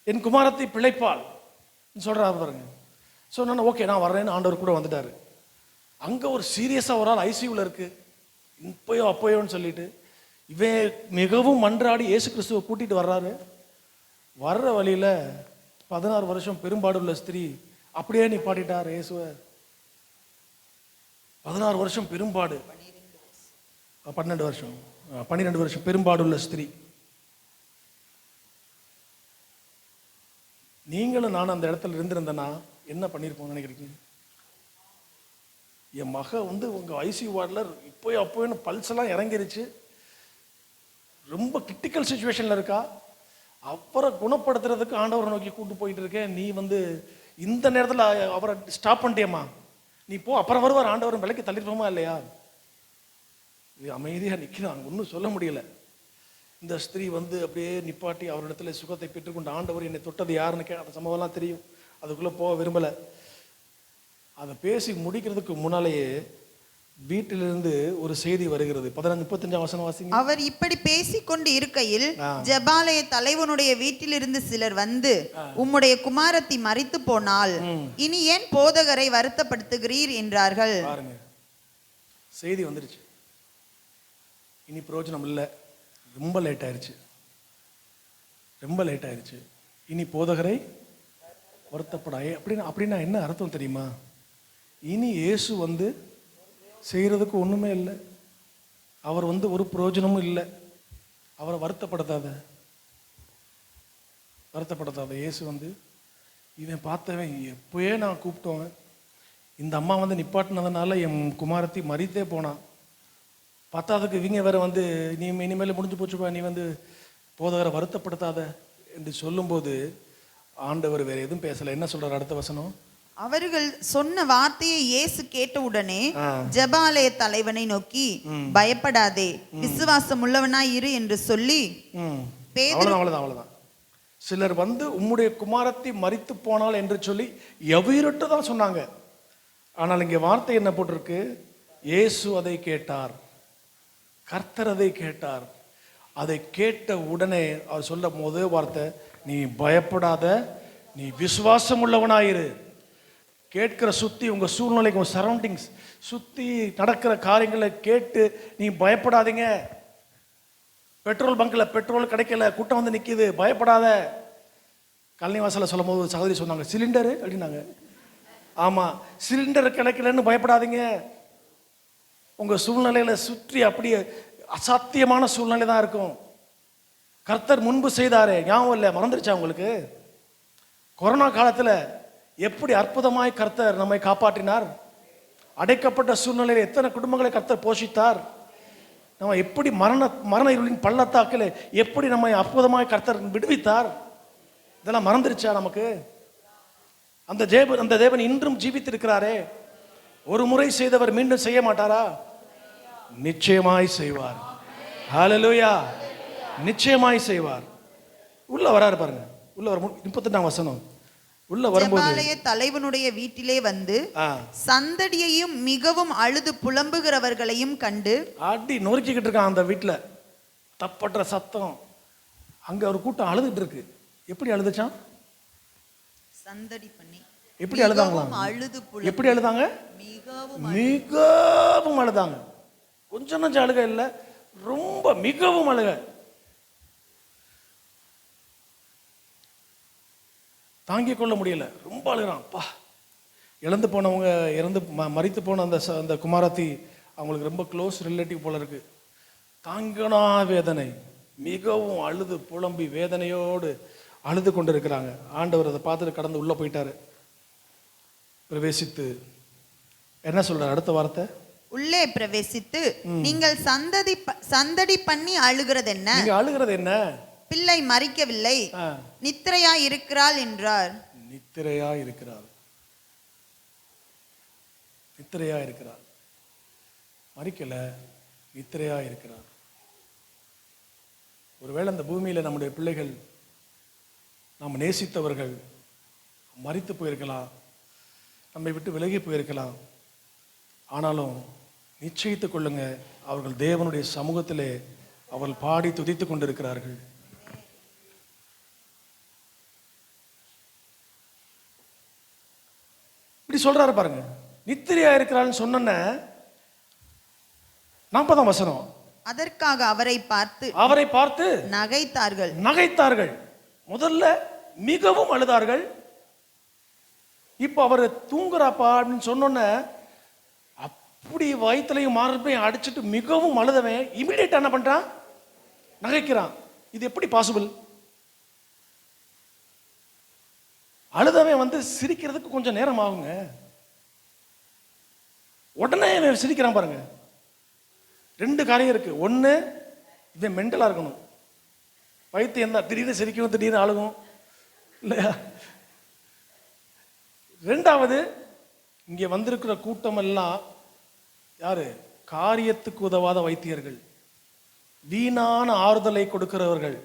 என் குமாரத்தை பிழைப்பாள் சொல்றாரு பாருங்க. ஸோ நான் ஓகே நான் வர்றேன்னு ஆண்டவர் கூட வந்துட்டாரு. அங்க ஒரு சீரியஸா ஒரு ஆள் ஐசியூல இருக்கு, இப்பயோ அப்பயோன்னு சொல்லிட்டு இவன் மிகவும் மன்றாடி இயேசு கிறிஸ்துவை கூட்டிட்டு வர்றாரு. வர்ற வழியில 16 வருஷம் பெரும்பாடுள்ள ஸ்திரீ அப்படியே நிப்பாட்டிட்டார் இயேசுவை. 16 வருஷம் பெரும்பாடு, 12 வருஷம் பெரும்பாடுள்ள ஸ்திரீ. நீங்களும் நானும் அந்த இடத்துல இருந்திருந்தேன்னா என்ன பண்ணியிருப்போம் நினைக்கிறீங்க? என் மக உங்க ஐசியூ வார்டில் இப்போயோ அப்போன்னு பல்ஸ் எல்லாம் இறங்கிருச்சு, ரொம்ப கிரிட்டிக்கல் சுச்சுவேஷன்ல இருக்கா. அவரை குணப்படுத்துறதுக்கு ஆண்டவரை நோக்கி கூட்டு போயிட்டு இருக்கேன். நீ இந்த நேரத்தில் அவரை ஸ்டாப் பண்ணிட்டியம்மா, நீ போ, அப்புறம் வருவார் ஆண்டவர், விலைக்கு தள்ளிருப்போமா இல்லையா? அமைதியாக நிற்கிறான், ஒன்றும் சொல்ல முடியல. இந்த ஸ்திரீ அப்படியே நிப்பாட்டி அவரிடத்துல சுகத்தை பெற்றுக்கொண்டு, ஆண்டவர் என்னை தொட்டது யாருன்னு அந்த சம்பவம்லாம் தெரியும், அதுக்குள்ளே போக விரும்பலை. அதை பேசி முடிக்கிறதுக்கு முன்னாலேயே வீட்டிலிருந்து ஒரு செய்தி வருகிறது. 35 வசனம் வாசிங்க. அவர் இப்படி பேசிக்கொண்டு இருக்கையில் ஜெபாலய தலைவனுடைய வீட்டிலிருந்து சிலர் வந்து, உம்முடைய குமாரத்தி மரித்து போனால் இனி ஏன் போதகரை வருத்தப்படுத்துகிறீர் என்றார்கள். பாருங்க, செய்தி வந்துருச்சு, இனி பிரயோஜனம் இல்லை, ரொம்ப லேட் ஆயிடுச்சு, இனி போதகரை வருத்தப்படாயே. அப்படின்னா என்ன அர்த்தம் தெரியுமா? இனி இயேசு செய்கிறதுக்கு ஒன்றுமே இல்லை, அவர் ஒரு பிரயோஜனமும் இல்லை, அவரை வருத்தப்படுத்தாத. இயேசு இவன் பார்த்தவன் எப்போயே நான் கூப்பிட்டோம், இந்த அம்மா நிப்பாட்டினதுனால என் குமாரத்தி மரித்தே போனான், பத்தாவதுக்கு இவங்க வேற நீ இனிமேல் முடிஞ்சு போச்சுப்பா, நீ போதகரை வருத்தப்படுத்தாத என்று சொல்லும்போது ஆண்டவர் வேற எதுவும் பேசல. என்ன சொல்றாரு அடுத்த வசனம்? அவர்கள் சொன்ன வார்த்தையை இயேசு கேட்டவுடனே ஜெபாலய தலைவனை நோக்கி, பயப்படாதே, விசுவாசம் உள்ளவனாய் இரு என்று சொல்லி, அவ்வளவுதான். சிலர் உம்முடைய குமாரத்தை மரித்து போனால் என்று சொல்லி எவ்விரட்டு தான் சொன்னாங்க. ஆனால் இங்கே வார்த்தை என்ன போட்டிருக்கு? இயேசு அதை கேட்டார், கர்த்தர் அதை கேட்டார். அதை கேட்ட உடனே அவர் சொல்ல முதல் வார்த்தை, நீ பயப்படாத, நீ விசுவாசம் உள்ளவனாயிரு. கேட்கிற சுற்றி உங்கள் சூழ்நிலைக்கு, உங்கள் சரௌண்டிங்ஸ் சுற்றி நடக்கிற காரியங்களை கேட்டு நீ பயப்படாதீங்க. பெட்ரோல் பங்கில் பெட்ரோல் கிடைக்கல, கூட்டம் நிற்கிது, பயப்படாத. கல்னிவாசலில் சொல்லும் போது சகோதரி சொன்னாங்க, சிலிண்டரு அப்படின்னாங்க. ஆமாம், சிலிண்டர் கிடைக்கலன்னு பயப்படாதீங்க. உங்கள் சூழ்நிலையில் சுற்றி அப்படியே அசாத்தியமான சூழ்நிலை தான் இருக்கும். கர்த்தர் முன்பு செய்தாரே, ஞாபகம் இல்லை, மறந்துருச்சா உங்களுக்கு? கொரோனா காலத்தில் எப்படி அற்புதமாய் கர்த்தர் நம்மை காப்பாற்றினார். அடைக்கப்பட்ட சூழ்நிலையில் எத்தனை குடும்பங்களை கர்த்தர் போஷித்தார். நம்ம எப்படி மரண இருளின் பள்ளத்தாக்கில் எப்படி நம்மை அற்புதமாய் கர்த்தர் விடுவித்தார். இதெல்லாம் மறந்துருச்சா நமக்கு? அந்த தேவன் இன்றும் ஜீவித்திருக்கிறாரே. ஒரு முறை செய்தவர் மீண்டும் செய்ய மாட்டாரா? நிச்சயமாய் செய்வார். ஹல்லேலூயா, நிச்சயமாய் செய்வார். உள்ள வராரு பாருங்க, உள்ள வர 38ஆம் வசனம். உள்ள வரும்போது ஜெபாலய தலைவனுடைய வீட்டிலே சந்தடியையும் மிகவும் அழுது புலம்புகிறவர்களையும் கண்டு, அடி நொறுக்கிக்கிட்டு இருக்கான் அந்த வீட்டுல, தப்பற்ற சத்தம். அங்க ஒரு கூட்டம் அழுதுட்டு இருக்கு. எப்படி அழுதுச்சான்? சந்தடி பண்ணி. எப்படி அழுதாங்களாம்? எப்படி அழுதாங்க? மிகவும் அழுதாங்க. கொஞ்சம் நஞ்சம் அழுக இல்ல, ரொம்ப மிகவும் அழுக. தாங்கிக் கொள்ள முடியல, ரொம்ப அழுகிறான். அப்பா, இழந்து போனவங்க, மரித்து போன அந்த குமாரத்தி அவங்களுக்கு ரொம்ப க்ளோஸ் ரிலேட்டிவ் போல இருக்கு. தாங்கனா வேதனை, மிகவும் அழுது புலம்பி வேதனையோடு அழுது கொண்டு இருக்கிறாங்க. ஆண்டவர் அதை பார்த்துட்டு கடந்து உள்ள போயிட்டாரு. பிரவேசித்து என்ன சொல்றாரு அடுத்த வார்த்தை? உள்ளே பிரவேசித்து, நீங்கள் சந்தடி பண்ணி அழுகிறது என்ன? நீங்க அழுகிறது என்ன? பிள்ளை மரிக்கவில்லை, நித்திரையா இருக்கிறாள் என்றார். நித்திரையா இருக்கிறாள், நித்திரையா இருக்கிறாள், மரிக்கல, நித்திரையா இருக்கிறாள். ஒருவேளை அந்த பூமியில நம்முடைய பிள்ளைகள், நாம் நேசித்தவர்கள் மரித்து போயிருக்கலாம், நம்மை விட்டு விலகி போயிருக்கலாம். ஆனாலும் நிச்சயித்துக் கொள்ளுங்க, அவர்கள் தேவனுடைய சமூகத்திலே அவர்கள் பாடி துதித்துக் கொண்டிருக்கிறார்கள். இப்படி சொல்றாரு பாருங்க. நித்திரையா இருக்கிறாள்னு சொன்ன 40ஆம் வசனம், அதற்காக அவரை பார்த்து நகைத்தார்கள். முதல்ல மிகவும் அழுதார்கள். இப்போ அவர் தூங்குறாப்பா அப்படின்னு சொன்னோன்ன அப்படி வயிற்றுலையும் மார்பையும் அடிச்சுட்டு மிகவும் அழுதவன் இமிடியேட் என்ன பண்றான்? நகைக்கிறான். இது எப்படி பாசிபிள்? அழுதவன் சிரிக்கிறதுக்கு கொஞ்சம் நேரம் ஆகுங்க. உடனே சிரிக்கிறான் பாருங்க. 2 காரியம் இருக்கு. ஒன்று, இவன் மென்டலா இருக்கணும். பைத்தியம் தான், திடீர்னு சிரிக்கும், திடீர்னு அழுகும் இல்லையா? 2வது, இங்கே வந்திருக்கிற கூட்டம் எல்லாம் யாரு? காரியத்துக்கு உதவாத வைத்தியர்கள், வீணான ஆறுதலை கொடுக்கிறவர்கள்.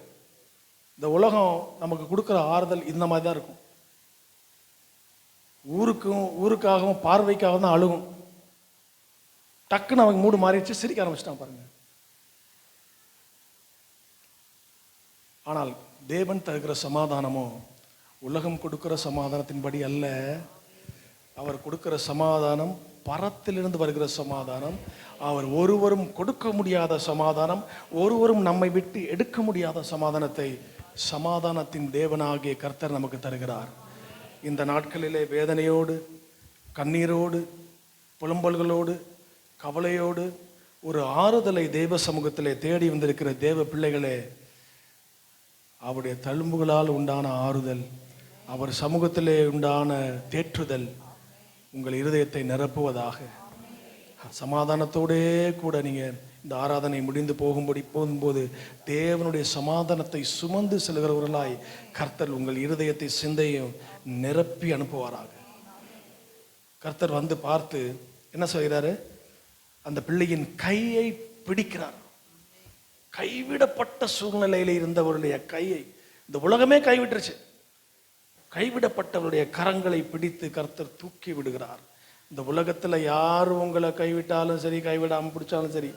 இந்த உலகம் நமக்கு கொடுக்கிற ஆறுதல் இந்த மாதிரி தான் இருக்கும். ஊருக்காகவும் பார்வைக்காகவும் தான் அழுகும். டக்குன்னு அவங்க மூடு மாறிடுச்சு, சிரிக்க ஆரம்பிச்சிட்டான் பாருங்க. ஆனால் தேவன் தருகிற சமாதானமோ உலகம் கொடுக்கிற சமாதானத்தின்படி அல்ல. அவர் கொடுக்கிற சமாதானம் பரத்திலிருந்து வருகிற சமாதானம். அவர் ஒருவரும் கொடுக்க முடியாத சமாதானம், ஒருவரும் நம்மை விட்டு எடுக்க முடியாத சமாதானத்தை சமாதானத்தின் தேவனாகிய கர்த்தர் நமக்கு தருகிறார். இந்த நாட்களிலே வேதனையோடு, கண்ணீரோடு, புலம்பல்களோடு, கவலையோடு ஒரு ஆறுதலை தேவ சமூகத்திலே தேடி வந்திருக்கிற தேவ பிள்ளைகளே, அவருடைய தழும்புகளால் உண்டான ஆறுதல், அவர் சமூகத்திலே உண்டான தேற்றுதல் உங்கள் இருதயத்தை நிரப்புவதாக. சமாதானத்தோடே கூட நீங்கள் இந்த ஆராதனை முடிந்து போகும்போது தேவனுடைய சமாதானத்தை சுமந்து செல்கிறவர்களாய் கர்த்தர் உங்கள் இருதயத்தை சிந்தையும் நிரப்பி அனுப்புவாராக. கர்த்தர் பார்த்து என்ன சொல்கிறாரு? அந்த பிள்ளையின் கையை பிடிக்கிறார். கைவிடப்பட்ட சூழ்நிலையில் இருந்தவருடைய கையை, இந்த உலகமே கைவிட்டுருச்சு, கைவிடப்பட்டவருடைய கரங்களை பிடித்து கர்த்தர் தூக்கி விடுகிறார். இந்த உலகத்தில் யார் உங்களை கைவிட்டாலும் சரி, கைவிடாமல் பிடிச்சாலும் சரி,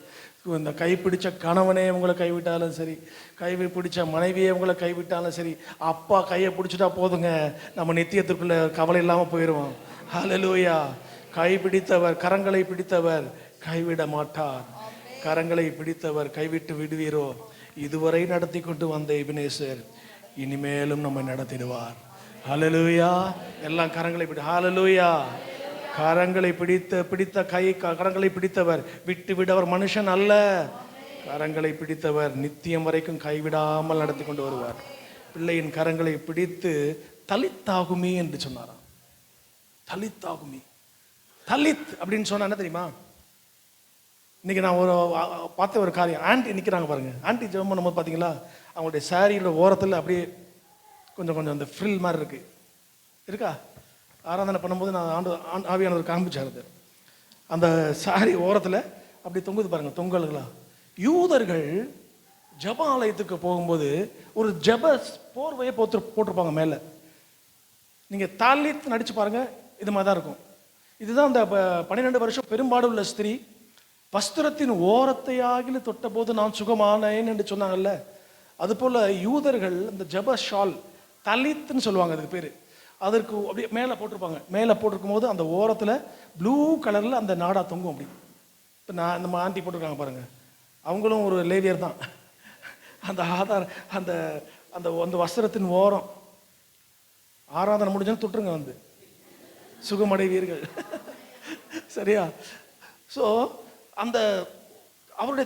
இந்த கைப்பிடிச்ச கணவனே உங்களை கைவிட்டாலும் சரி, பிடிச்ச மனைவியே உங்களை கைவிட்டாலும் சரி, அப்பா கையை பிடிச்சிட்டா போதுங்க, நம்ம நித்தியத்திற்குள்ள கவலை இல்லாமல் போயிடுவோம். ஹல்லேலூயா. கைப்பிடித்தவர், கரங்களை பிடித்தவர் கைவிட மாட்டார். கரங்களை பிடித்தவர் கைவிட்டு விடுவீரோ? இதுவரை நடத்தி கொண்டு வந்த எபினேசர் இனிமேலும் நம்மை நடத்திடுவார். ஹல்லேலூயா. எல்லாம் கரங்களை ஹல்லேலூயா. கரங்களை பிடித்த கரங்களை பிடித்தவர் விட்டு விடவர் மனுஷன் அல்ல. கரங்களை பிடித்தவர் நித்தியம் வரைக்கும் கைவிடாமல் நடத்தி கொண்டு வருவார். பிள்ளையின் கரங்களை பிடித்து தலித்தாகுமி என்று சொன்னாராம். தலித்தாகுமி. தலித் அப்படின்னு சொன்னா என்ன தெரியுமா? இன்னைக்கு நான் பார்த்த ஒரு காரியம், ஆண்டி நிற்கிறாங்க பாருங்க. ஆண்டி ஜெபம் பண்ணும்போது பார்த்தீங்களா, அவங்களுடைய சாரியோட ஓரத்தில் அப்படியே கொஞ்சம் அந்த ஃப்ரில் மாதிரி இருக்கா? ஆராதனை பண்ணும்போது நான் ஆவியானவர் காண்பிச்சாரு. அந்த சாரி ஓரத்தில் அப்படி தொங்குது பாருங்க, தொங்கல்களா. யூதர்கள் ஜப ஆலயத்துக்கு போகும்போது ஒரு ஜப போர்வையை போட்டிருப்பாங்க மேலே. நீங்கள் தாலித் நடிச்சு பாருங்க, இது மாதிரி தான் இருக்கும். இதுதான் அந்த 12 வருஷம் பெரும்பாடு உள்ள ஸ்திரீ வஸ்திரத்தின் ஓரத்தை ஆகில தொட்ட போது நான் சுகமானேன் என்று சொன்னாங்கல்ல. அதுபோல் யூதர்கள் இந்த ஜப ஷால், தலித்துன்னு சொல்லுவாங்க அதுக்கு பேர், அதற்கு அப்படியே மேலே போட்டிருப்பாங்க. மேலே போட்டிருக்கும் போது அந்த ஓரத்தில் ப்ளூ கலரில் அந்த நாடா தொங்கும். அப்படி இப்போ நான் நம்ம ஆண்டி போட்டிருக்காங்க பாருங்கள், அவங்களும் ஒரு லேவியர் தான். அந்த அந்த அந்த அந்த வஸ்திரத்தின் ஓரம் ஆராதனை முடிஞ்சோன்னு தொட்டுருங்க, சுகமடைவீர்கள். சரியா? ஸோ அந்த அவருடைய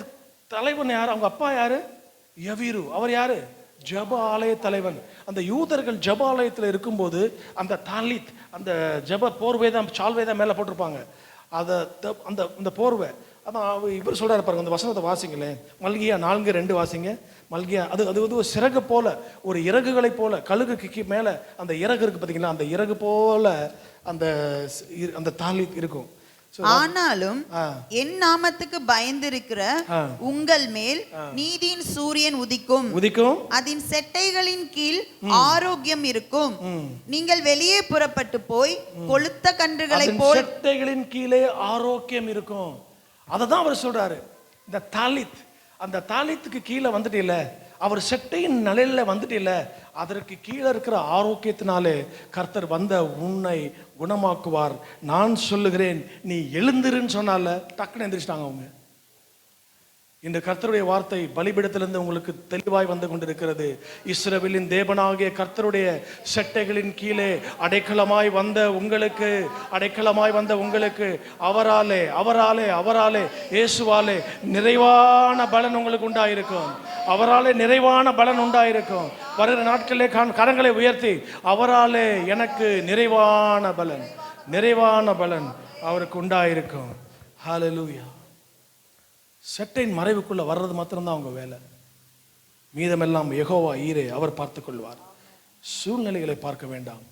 தலைவன் யார்? அவங்க அப்பா யாரு? யவீரு. அவர் யாரு? ஜப ஆலய தலைவன். அந்த யூதர்கள் ஜப ஆலயத்தில் இருக்கும்போது அந்த தாலித், அந்த ஜப போர்வை தான், சால்வை தான் மேலே போட்டிருப்பாங்க. அதை அந்த அந்த போர்வை அதான் இவர் சொல்கிறார் பாருங்க. அந்த வசனத்தை வாசிங்களேன், மல்கியா 4:2 வாசிங்க. மல்கியா அது ஒரு சிறகு போல, ஒரு இறகுகளை போல, கழுகுக்கு மேலே அந்த இறகு இருக்கு பார்த்தீங்களா, அந்த இறகு போல அந்த அந்த தாலித் இருக்கும். ஆனாலும் என் நாமத்துக்கு பயந்திருக்கிற உங்கள் மேல் நீதியின் சூரியன் உதிக்கும், அதன் செட்டைகளின் கீழ் ஆரோக்கியம் இருக்கும். நீங்கள் வெளியே புறப்பட்டு போய் கொளுத்த கன்றுகளை போல், செட்டைகளின் கீழே ஆரோக்கியம் இருக்கும். அததான் அவர் சொல்றாரு. இந்த தாலித், அந்த தாலித்துக்கு கீழே வந்துட்டில்ல, அவர் செட்டையின் நிலையில வந்துட்டில்ல, அதற்கு கீழே இருக்கிற ஆரோக்கியத்தினாலே கர்த்தர் வந்த உன்னை குணமாக்குவார். நான் சொல்லுகிறேன், நீ எழுந்திருன்னு சொன்னால டக்குன்னு எந்திரிச்சிட்டாங்க அவங்க. இந்த கர்த்தருடைய வார்த்தை பலிபீடத்திலிருந்து உங்களுக்கு தெளிவாய் வந்து கொண்டிருக்கிறது. இஸ்ரவேலின் தேவனாகிய கர்த்தருடைய செட்டைகளின் கீழே அடைக்கலமாய் வந்த உங்களுக்கு, அடைக்கலமாய் வந்த உங்களுக்கு அவராலே அவராலே அவராலே இயேசுவாலே நிறைவான பலன் உங்களுக்கு உண்டாயிருக்கும். அவராலே நிறைவான பலன் உண்டாயிருக்கும். வருகிற நாட்களிலே கரங்களை உயர்த்தி, அவராலே எனக்கு நிறைவான பலன், நிறைவான பலன் அவருக்கு உண்டாயிருக்கும். ஹல்லேலூயா. செட்டையின் மறைவுக்குள்ள வர்றது மாத்திரம்தான் அவங்க வேலை. மீதமெல்லாம் யெகோவா ஈரே, அவர் பார்த்து கொள்வார். சூழ்நிலைகளை பார்க்க வேண்டாம்,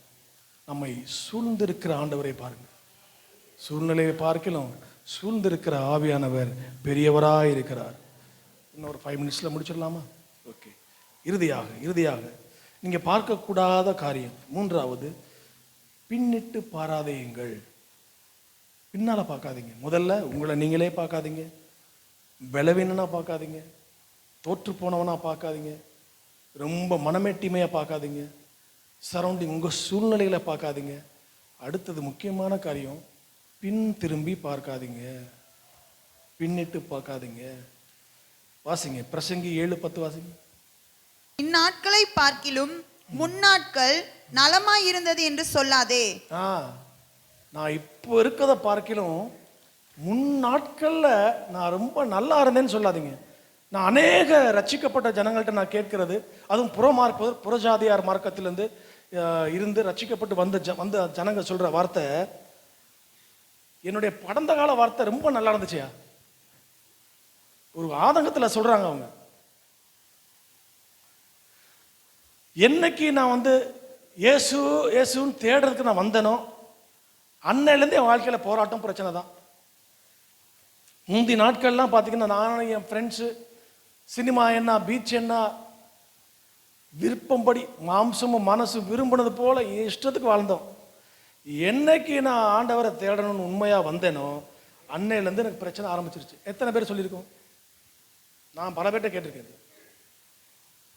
நம்மை சூழ்ந்திருக்கிற ஆண்டவரை பாருங்க. சூழ்நிலையை பார்க்கலாம், சூழ்ந்திருக்கிற ஆவியானவர் பெரியவராய் இருக்கிறார். இன்னொரு 5 மினிட்ஸ்ல முடிச்சிடலாமா? ஓகே. இறுதியாக நீங்க பார்க்கக்கூடாத காரியம் மூன்றாவது, பின்னிட்டு பாராதேயுங்கள். பின்னால பார்க்காதீங்க. முதல்ல உங்களை நீங்களே பார்க்காதீங்க, பலவீனனா பார்க்காதீங்க, தோற்று போனவனா பார்க்காதீங்க, ரொம்ப மனமேட்டிமையா பார்க்காதீங்க, சரௌண்டிங் உங்க சூழ்நிலைகளை பார்க்காதீங்க. அடுத்தது முக்கியமான காரியம், பின் திரும்பி பார்க்காதீங்க, பின்னிட்டு பார்க்காதீங்க. வாசிங்க பிரசங்கி 7:10 வாசிங்க. இந்நாட்களை பார்க்கிலும் முன்னாட்கள் நலமாய் இருந்தது என்று சொல்லாதே. நான் இப்போ இருக்கதை பார்க்கிலும் முன் நாட்கள்ல நான் ரொம்ப நல்லா இருந்தேன்னு சொல்லாதீங்க. நான் அநேக ரட்சிக்கப்பட்ட ஜனங்கள்ட்ட நான் கேட்கிறது, அதுவும் புறஜாதியார் மார்க்கத்திலிருந்து இருந்து ரட்சிக்கப்பட்டு வந்த ஜனங்க சொல்ற வார்த்தை, என்னுடைய கடந்த கால வார்த்தை ரொம்ப நல்லா இருந்துச்சியா, ஒரு ஆதங்கத்தில் சொல்றாங்க அவங்க. என்னைக்கு நான் இயேசுன்னு தேடுறதுக்கு நான் வந்தனோ அன்னையிலேருந்து என் வாழ்க்கையில போராட்டம் பிரச்சனை தான். முந்தி நாட்கள்லாம் பார்த்தீங்கன்னா, நானும் என் ஃப்ரெண்ட்ஸு சினிமா என்ன, பீச் என்ன, விருப்பம்படி மாம்சமும் மனசு விரும்பினது போல இஷ்டத்துக்கு வாழ்ந்தோம். என்னைக்கு நான் ஆண்டவரை தேடணும்னு உண்மையாக வந்தேனோ அன்னையிலேருந்து எனக்கு பிரச்சனை ஆரம்பிச்சிருச்சு. எத்தனை பேர் சொல்லியிருக்கோம்? நான் பல பேர்ட்ட கேட்டிருக்கேன்.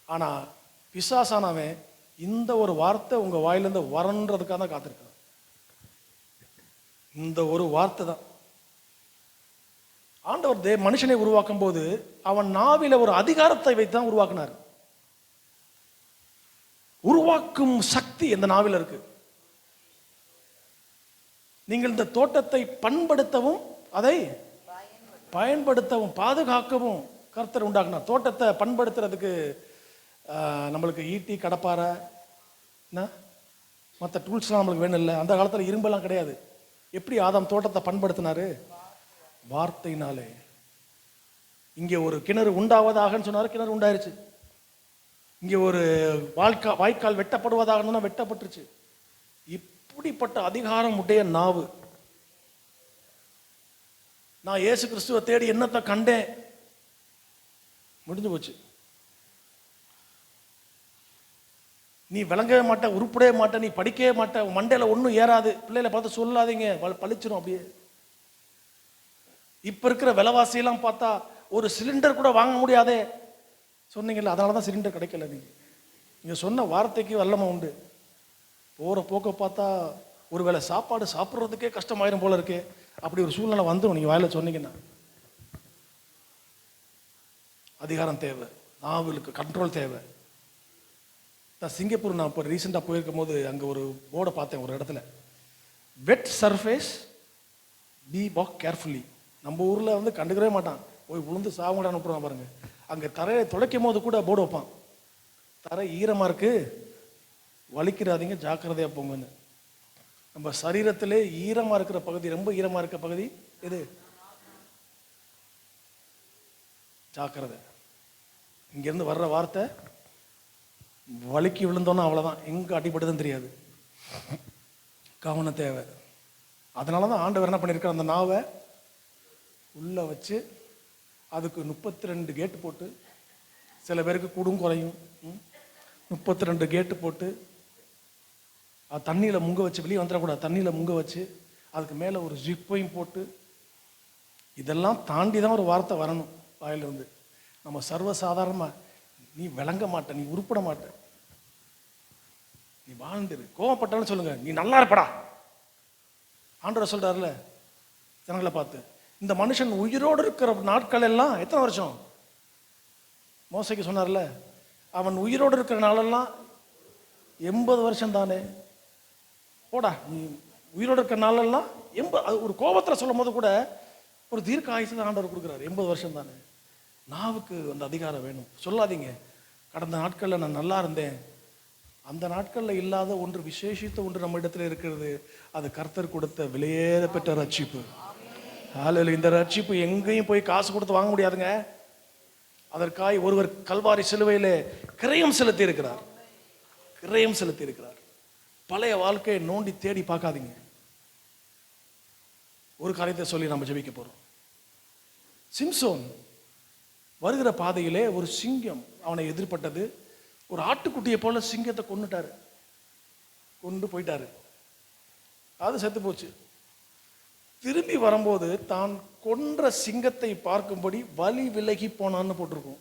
ஆனால் பிசாசானவன் இந்த ஒரு வார்த்தை உங்கள் வாயிலேருந்து வரன்றதுக்காக தான் காத்திருக்கான். இந்த ஒரு வார்த்தை தான். ஆண்டவர் மனுஷனை உருவாக்கும் போது அவன் நாவில ஒரு அதிகாரத்தை வைத்தான் உருவாக்கினார். உருவாக்கும் சக்தி இந்த நாவில இருக்கு. நீங்கள் இந்த தோட்டத்தை பண்படுத்தவும் அதை பயன்படுத்தவும் பாதுகாக்கவும் கர்த்தர் உண்டாக்குனார். தோட்டத்தை பண்படுத்துறதுக்கு நம்மளுக்கு ஈட்டி, கடப்பாரை, மற்ற டூல்ஸ்லாம் நம்மளுக்கு வேணும் இல்லை. அந்த காலத்தில் இரும்பெல்லாம் கிடையாது. எப்படி ஆதாம் தோட்டத்தை பண்படுத்தினாரு? வார்த்தையினாலே. இங்கே ஒரு கிணறு உண்டாவதாகன்னு சொன்னாரு, கிணறு உண்டாயிருச்சு. இங்கே ஒரு வாய்க்கால் வெட்டப்படுவதாக வெட்டப்பட்டுருச்சு. இப்படிப்பட்ட அதிகாரம் உடைய நாவு. நான் இயேசு கிறிஸ்துவை தேடி என்னத்தை கண்டேன், முடிஞ்சு போச்சு. நீ விளங்கவே மாட்ட, உருப்படவே மாட்ட, நீ படிக்கவே மாட்ட, மண்டையில ஒன்றும் ஏறாது. பிள்ளைகளை பார்த்து சொல்லாதீங்க, பழிச்சிடும் அப்படியே. இப்ப இருக்கிற விலைவாசியெல்லாம் பார்த்தா ஒரு சிலிண்டர் கூட வாங்க முடியாதே சொன்னீங்கல்ல, அதனால தான் சிலிண்டர் கிடைக்கல. நீங்க சொன்ன வார்த்தைக்கு வல்லமை உண்டு. போற போக்க பார்த்தா ஒரு வேளை சாப்பாடு சாப்பிட்றதுக்கே கஷ்டமாயிரும் போல இருக்கே. அப்படி ஒரு சூழ்நிலை வந்துடும் நீங்க வாயில சொன்னீங்கன்னா. அதிகாரம் தேவை, நாவலுக்கு கண்ட்ரோல் தேவை. சிங்கப்பூர் நான் இப்போ ரீசெண்டாக போயிருக்கும் போது அங்கே ஒரு போர்டை பார்த்தேன் ஒரு இடத்துல, வெட் சர்ஃபேஸ் பி வாக் கேர்ஃபுல்லி. நம்ம ஊரில் கண்டுக்கவே மாட்டான், போய் விழுந்து சாவங்கடான்னு அனுப்புறான் பாருங்க. அங்கே தரையை துடைக்கும் போது கூட போர்டு வைப்பான், தரை ஈரமாக இருக்கு, வலிக்கிறாதீங்க, ஜாக்கிரதையாக போங்கன்னு. நம்ம சரீரத்திலே ஈரமாக இருக்கிற பகுதி, ரொம்ப ஈரமாக இருக்கிற பகுதி எது? ஜாக்கிரதை. இங்கேருந்து வர்ற வார்த்தை வலிக்கு விழுந்தோன்னா அவ்வளோதான், எங்கே அடிபடுதுன்னு தெரியாது. கவனம் தேவை. அதனால தான் ஆண்டவர் என்ன பண்ணியிருக்கார், அந்த நாவை உள்ளே வச்சு அதுக்கு 32 கேட்டு போட்டு, சில பேருக்கு கூடும் குறையும், 32 கேட்டு போட்டு அது தண்ணியில் முங்க வச்சு, வெளியே வந்துடக்கூடாது, தண்ணியில் முங்க வச்சு அதுக்கு மேலே ஒரு ஜிப்பையும் போட்டு, இதெல்லாம் தாண்டி தான் ஒரு வார்த்தை வரணும் வாயிலிருந்து. நம்ம சர்வசாதாரணமாக நீ விளங்க மாட்ட, நீ உருப்பட மாட்ட, நீ வாழ்ந்துரு. கோவப்பட்டாலும் சொல்லுங்க நீ நல்லா இருப்படா. ஆண்டவர் சொல்றாருல ஜனங்களை பார்த்து, இந்த மனுஷன் உயிரோடு இருக்கிற நாட்கள் எல்லாம் எத்தனை வருஷம்? மோசைக்கு சொன்னார்ல, அவன் உயிரோடு இருக்கிற நாளெல்லாம் 80 வருஷம் தானே. போடா, நீ உயிரோடு இருக்கிற நாளெல்லாம் 80. அது ஒரு கோபத்தில் சொல்லும் போது கூட ஒரு தீர்க்க ஆயுசு தான் ஆண்டவர் கொடுக்குறாரு. 80 வருஷம் தானே. நாவுக்கு அந்த அதிகாரம் வேணும். சொல்லாதீங்க கடந்த நாட்களில் நான் நல்லா இருந்தேன். அந்த நாட்களில் இல்லாத ஒன்று, விசேஷித்த ஒன்று நம்ம இடத்துல இருக்கிறது. அது கர்த்தர் கொடுத்த விலையேற பெற்ற ரட்சிப்பு. ஹல்லேலூயா. இந்த ரட்சிப்பு எங்கேயும் போய் காசு கொடுத்து வாங்க முடியாதுங்க. அதற்காய் ஒருவர் கல்வாரி சிலுவையிலே கிரயம் செலுத்தி இருக்கிறார். கிரயம் செலுத்தி இருக்கிறார். பழைய வாழ்க்கையை நோண்டி தேடி பார்க்காதீங்க. ஒரு காரியத்தை சொல்லி நம்ம ஜெபிக்க போறோம். சிம்சோன் வருகிற பாதையிலே ஒரு சிங்கம் அவனை எதிர்பட்டது. ஒரு ஆட்டுக்குட்டியை போல சிங்கத்தை கொண்டு போயிட்டாரு. அது செத்து போச்சு. திரும்பி வரும்போது தான் கொன்ற சிங்கத்தை பார்க்கும்படி வலி விலகி போனான்னு போட்டிருக்கும்.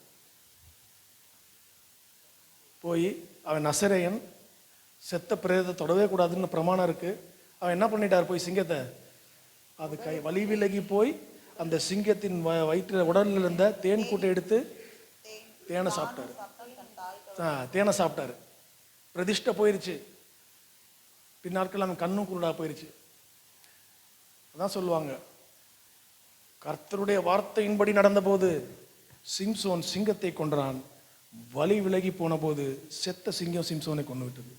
போய் அவன் நசரேயன், செத்த பிரேதத்தை தொடவே கூடாதுன்னு பிரமாணம் இருக்கு. அவன் என்ன பண்ணிட்டார்? போய் சிங்கத்தை அது வலி விலகி போய் அந்த சிங்கத்தின் வயிற்று உடலில் இருந்த தேன் கூட்டை எடுத்து தேனை சாப்பிட்டாரு. பிரதிஷ்டை போயிருச்சு. பின்னாட்கள் அவன் கண்ணும் குருடா போயிருச்சு. அதான் சொல்லுவாங்க, கர்த்தருடைய வார்த்தையின்படி நடந்தபோது சிம்சோன் சிங்கத்தை கொன்றான். வலி விலகி போன போது செத்த சிங்கம் சிம்சோனை கொண்டு விட்டது.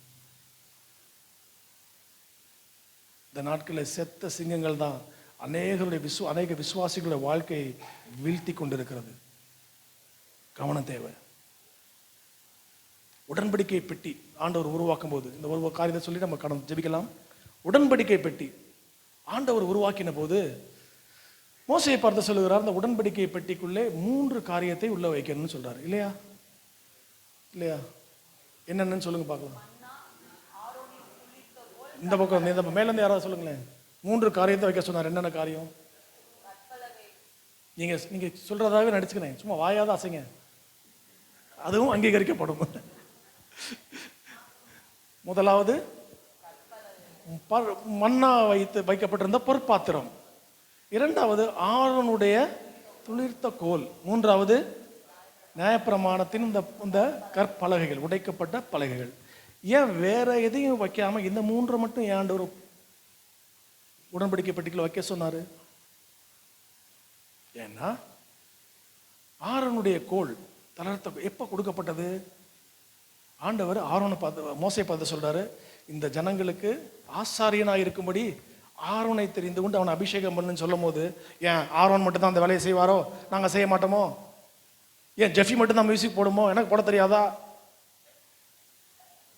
இந்த நாட்களில் செத்த சிங்கங்கள் தான் அநேக விசுவாசிகளுடைய வாழ்க்கையை வீழ்த்தி கொண்டிருக்கிறது. கவனம் தேவை. உடன்படிக்கை பெட்டி ஆண்டவர் உருவாக்கும் போது, இந்த ஒரு காரியத்தை சொல்லி நம்ம கடந்து ஜெபிக்கலாம். உடன்படிக்கை பெட்டி ஆண்டவர் உருவாக்கின போது மோசையை பார்த்து சொல்லுகிறார், அந்த உடன்படிக்கை பெட்டிக்குள்ளே 3 காரியத்தை உள்ள வைக்கணும்னு சொல்றாரு. இல்லையா? என்னென்னு சொல்லுங்க பார்க்கலாம். இந்த பக்கம் மேல இருந்து யாராவது சொல்லுங்களேன். 3 காரியத்தை வைக்க சொன்னார். என்னென்ன காரியம்? நீங்க சொல்றதாவே நடிச்சுக்கிறேன், சும்மா வாயாத அசைங்க, அதுவும் அங்கீகரிக்கப்படும். முதலாவது மன்னா வைக்கப்பட்டிருந்த பொற்பாத்திரம். 2வது ஆரோனுடைய துளிர்த்த கோல். 3வது நியாயப்பிரமாணத்தின் இந்த கற்பலகைகள், உடைக்கப்பட்ட பலகைகள். ஏன் வேற எதையும் வைக்காம இந்த 3 மட்டும் ஏன் ஆண்டவர் உடன்படிக்கை பெட்டிக்குள்ள வைக்க சொன்னாரு? ஏன்னா ஆரோனுடைய கோல் தளர்த்த எப்ப கொடுக்கப்பட்டது? ஆண்டவர் ஆரோனை பார்த்து, மோசையை பார்த்து சொல்றாரு, இந்த ஜனங்களுக்கு ஆசாரியனாக இருக்கும்படி ஆரோனை தெரிந்து கொண்டு அவனை அபிஷேகம் பண்ணுன்னு சொல்லும் போது, ஏன் ஆரோன் மட்டும் தான் அந்த வேலையை செய்வாரோ, நாங்கள் செய்ய மாட்டோமோ? ஏன் ஜெஃபி மட்டும் தான் மியூசிக் போடுமோ, எனக்கு போட தெரியாதா?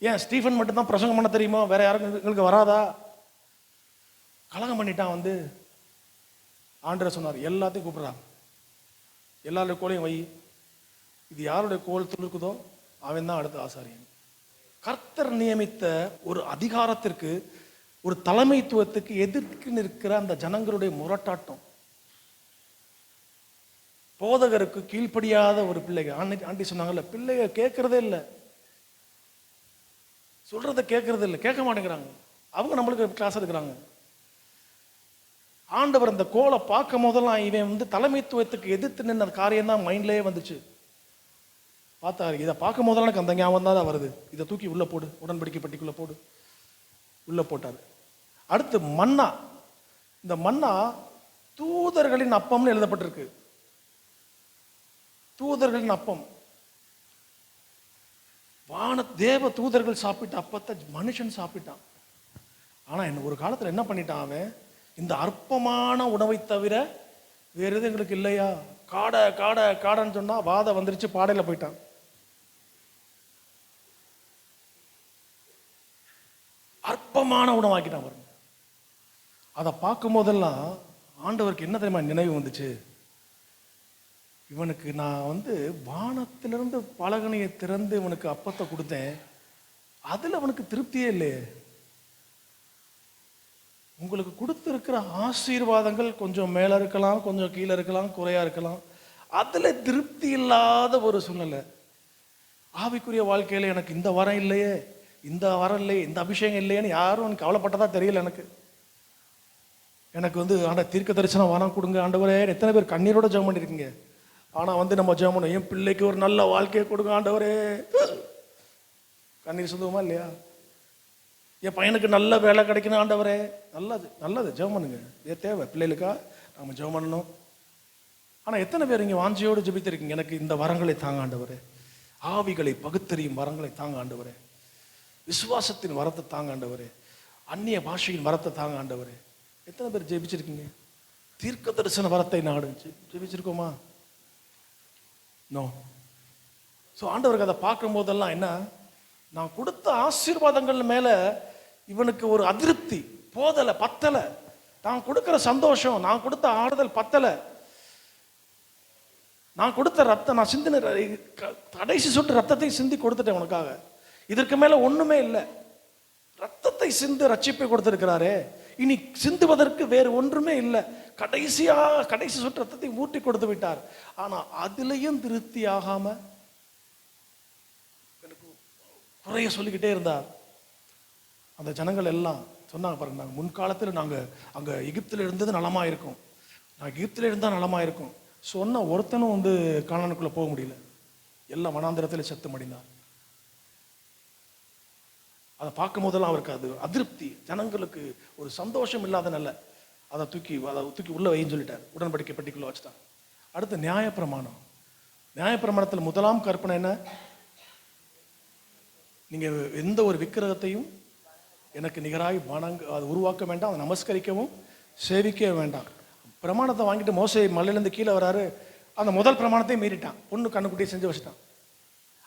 ஏன் ஸ்டீஃபன் மட்டும் தான் பிரசங்கம் பண்ண தெரியுமோ, வேற யாரும் எங்களுக்கு வராதா? கலகம் பண்ணிட்டான். ஆண்டவர் சொன்னார், எல்லாத்தையும் கூப்பிடுறான், எல்லாருடைய கோலையும் வை, இது யாருடைய கோல் துளிர்க்குதோ அவன் தான் அடுத்த ஆசாரியன். கர்த்தர் நியமித்த ஒரு அதிகாரத்திற்கு, ஒரு தலைமைத்துவத்துக்கு எதிர்த்து நிற்கிற அந்த ஜனங்களுடைய முரட்டாட்டம், போதகருக்கு கீழ்ப்படியாத ஒரு பிள்ளைங்க. ஆண்டி சொன்னாங்கல்ல, பிள்ளைங்க கேட்கறதே இல்லை, சொல்றதை கேட்கறது இல்லை, கேட்க மாட்டேங்கிறாங்க. அவங்க நம்மளுக்கு கிளாஸ் எடுக்கிறாங்க. ஆண்டவர் அந்த கோலை பார்க்கும் போதெல்லாம் இவன் தலைமைத்துவத்துக்கு எதிர்த்து நின்ற காரியம் தான் மைண்ட்லேயே வந்துச்சு. பார்த்தாரு, இதை பார்க்கும் போதெல்லாம் எனக்கு அந்த ஞாபகம் தான் வருது, இதை தூக்கி உள்ள போடு, உடன்படிக்கை பெட்டிக்குள்ள போடு. உள்ள போட்டார். அடுத்து மன்னா. இந்த மன்னா தூதர்களின் அப்பம்னு எழுதப்பட்டிருக்கு. தூதர்களின் அப்பம். தேவ தூதர்கள் சாப்பிட்ட அப்பத்தை மனுஷன் சாப்பிட்டான். ஆனா ஒரு காலத்துல என்ன பண்ணிட்டான் அவன்? இந்த அற்பமான உணவை தவிர வேற எதுவும் எங்களுக்கு இல்லையா? காடைன்னு சொன்னா வாதை வந்துருச்சு, பாடையில போயிட்டான். அற்பமான உணவாக்கிட்டான் பாருங்க. அதை பார்க்கும் போதெல்லாம் ஆண்டவருக்கு என்ன தெரியுமா நினைவு வந்துச்சு? இவனுக்கு நான் வானத்திலிருந்து பலகனையை திறந்து இவனுக்கு அப்பத்தை கொடுத்தேன், அதுல அவனுக்கு திருப்தியே இல்லையே. உங்களுக்கு கொடுத்துருக்கிற ஆசீர்வாதங்கள் கொஞ்சம் மேல இருக்கலாம், கொஞ்சம் கீழே இருக்கலாம், குறையா இருக்கலாம். அதுல திருப்தி இல்லாத ஒரு சூழ்நிலை. ஆவிக்குரிய வாழ்க்கையில எனக்கு இந்த வரம் இல்லையே, இந்த வரம் இல்லையே, இந்த அபிஷேகம் இல்லையேன்னு யாரும் எனக்கு கவலைப்பட்டதா தெரியல. எனக்கு ஆண்ட தீர்க்க தரிசனம் வரம் கொடுங்க ஆண்டவரே. எத்தனை பேர் கண்ணீரோட ஜெபம் பண்ணிருக்கீங்க. ஆனா நம்ம ஜெபம் பண்ணோம், என் பிள்ளைக்கு ஒரு நல்ல வாழ்க்கையை கொடுங்க ஆண்டவரே. கண்ணீர் சொல்லுவோமா இல்லையா? என் பையனுக்கு நல்ல வேலை கிடைக்கணும் ஆண்டவரே. நல்லது நல்லது, ஜெபம் பண்ணுங்க. தேவை பிள்ளைகளுக்கா நம்ம ஜெபம் பண்ணணும். ஆனா எத்தனை பேர் இங்க வாஞ்சியோடு ஜெபித்திருக்கீங்க, எனக்கு இந்த வரங்களை தாங்க ஆண்டவரே, ஆவிகளை பகுத்தறியும் வரங்களை தாங்க ஆண்டவரே, விசுவாசத்தின் வரத்தை தாங்க ஆண்டவரே, அந்நிய பாஷையின் வரத்தை தாங்க ஆண்டவரே. எத்தனை பேர் ஜெபிச்சிருக்கீங்க? தீர்க்க தரிசன வரத்தை நாடு ஜெபிச்சிருக்கோமா? நோ. ஸோ ஆண்டவருக்கு அதை பார்க்கும் போதெல்லாம் என்ன, நான் கொடுத்த ஆசீர்வாதங்கள் மேல இவனுக்கு ஒரு அதிருப்தி, போதலை, பத்தலை. நான் கொடுக்கிற சந்தோஷம், நான் கொடுத்த ஆறுதல் பத்தலை. நான் கொடுத்த ரத்தம், நான் சிந்தின கடைசி சொட்டு ரத்தத்தை சிந்தி கொடுத்துட்டேன் உனக்காக. இதற்கு மேல ஒண்ணுமே இல்லை. ரத்தத்தை சிந்து ரட்சிப்பை கொடுத்திருக்கிறாரே, இனி சிந்துவதற்கு வேறு ஒன்றுமே இல்லை. கடைசி சொட்டு ரத்தத்தை ஊட்டி கொடுத்து விட்டார். ஆனா அதுலயும் திருப்தி ஆகாம எனக்கு குறைய சொல்லிக்கிட்டே இருந்தார். அந்த ஜனங்கள் எல்லாம் சொன்னாங்க பாருங்க, நாங்கள் முன்காலத்தில் நாங்கள் அங்கே எகிப்தில் இருந்தது நலமா இருக்கும், நான் எகிப்தில் இருந்தால் நலமா இருக்கும் சொன்ன ஒருத்தனும் கானானுக்குள்ள போக முடியல. எல்லாம் வனாந்திரத்தில் செத்து மடிந்தார். அதை பார்க்கும் போதெல்லாம் அவருக்கு அது அதிருப்தி, ஜனங்களுக்கு ஒரு சந்தோஷம் இல்லாத நல்ல அதை தூக்கி உள்ள வைன்னு சொல்லிட்டார். உடன்படிக்கை பெட்டிக்குள்ள வச்சுட்டார். அடுத்து நியாயப்பிரமாணம். நியாயப்பிரமாணத்தில் முதலாம் கற்பனை என்ன, நீங்க எந்த ஒரு விக்கிரகத்தையும் எனக்கு நிகராய் அதை உருவாக்க வேண்டாம், அதை நமஸ்கரிக்கவும் சேவிக்கவே வேண்டாம். பிரமாணத்தை வாங்கிட்டு மோசே மலையிலேருந்து கீழே வராரு. அந்த முதல் பிரமாணத்தையும் மீறிட்டான். பொண்ணு கண்ணுக்குட்டியை செஞ்சு வச்சுட்டான்.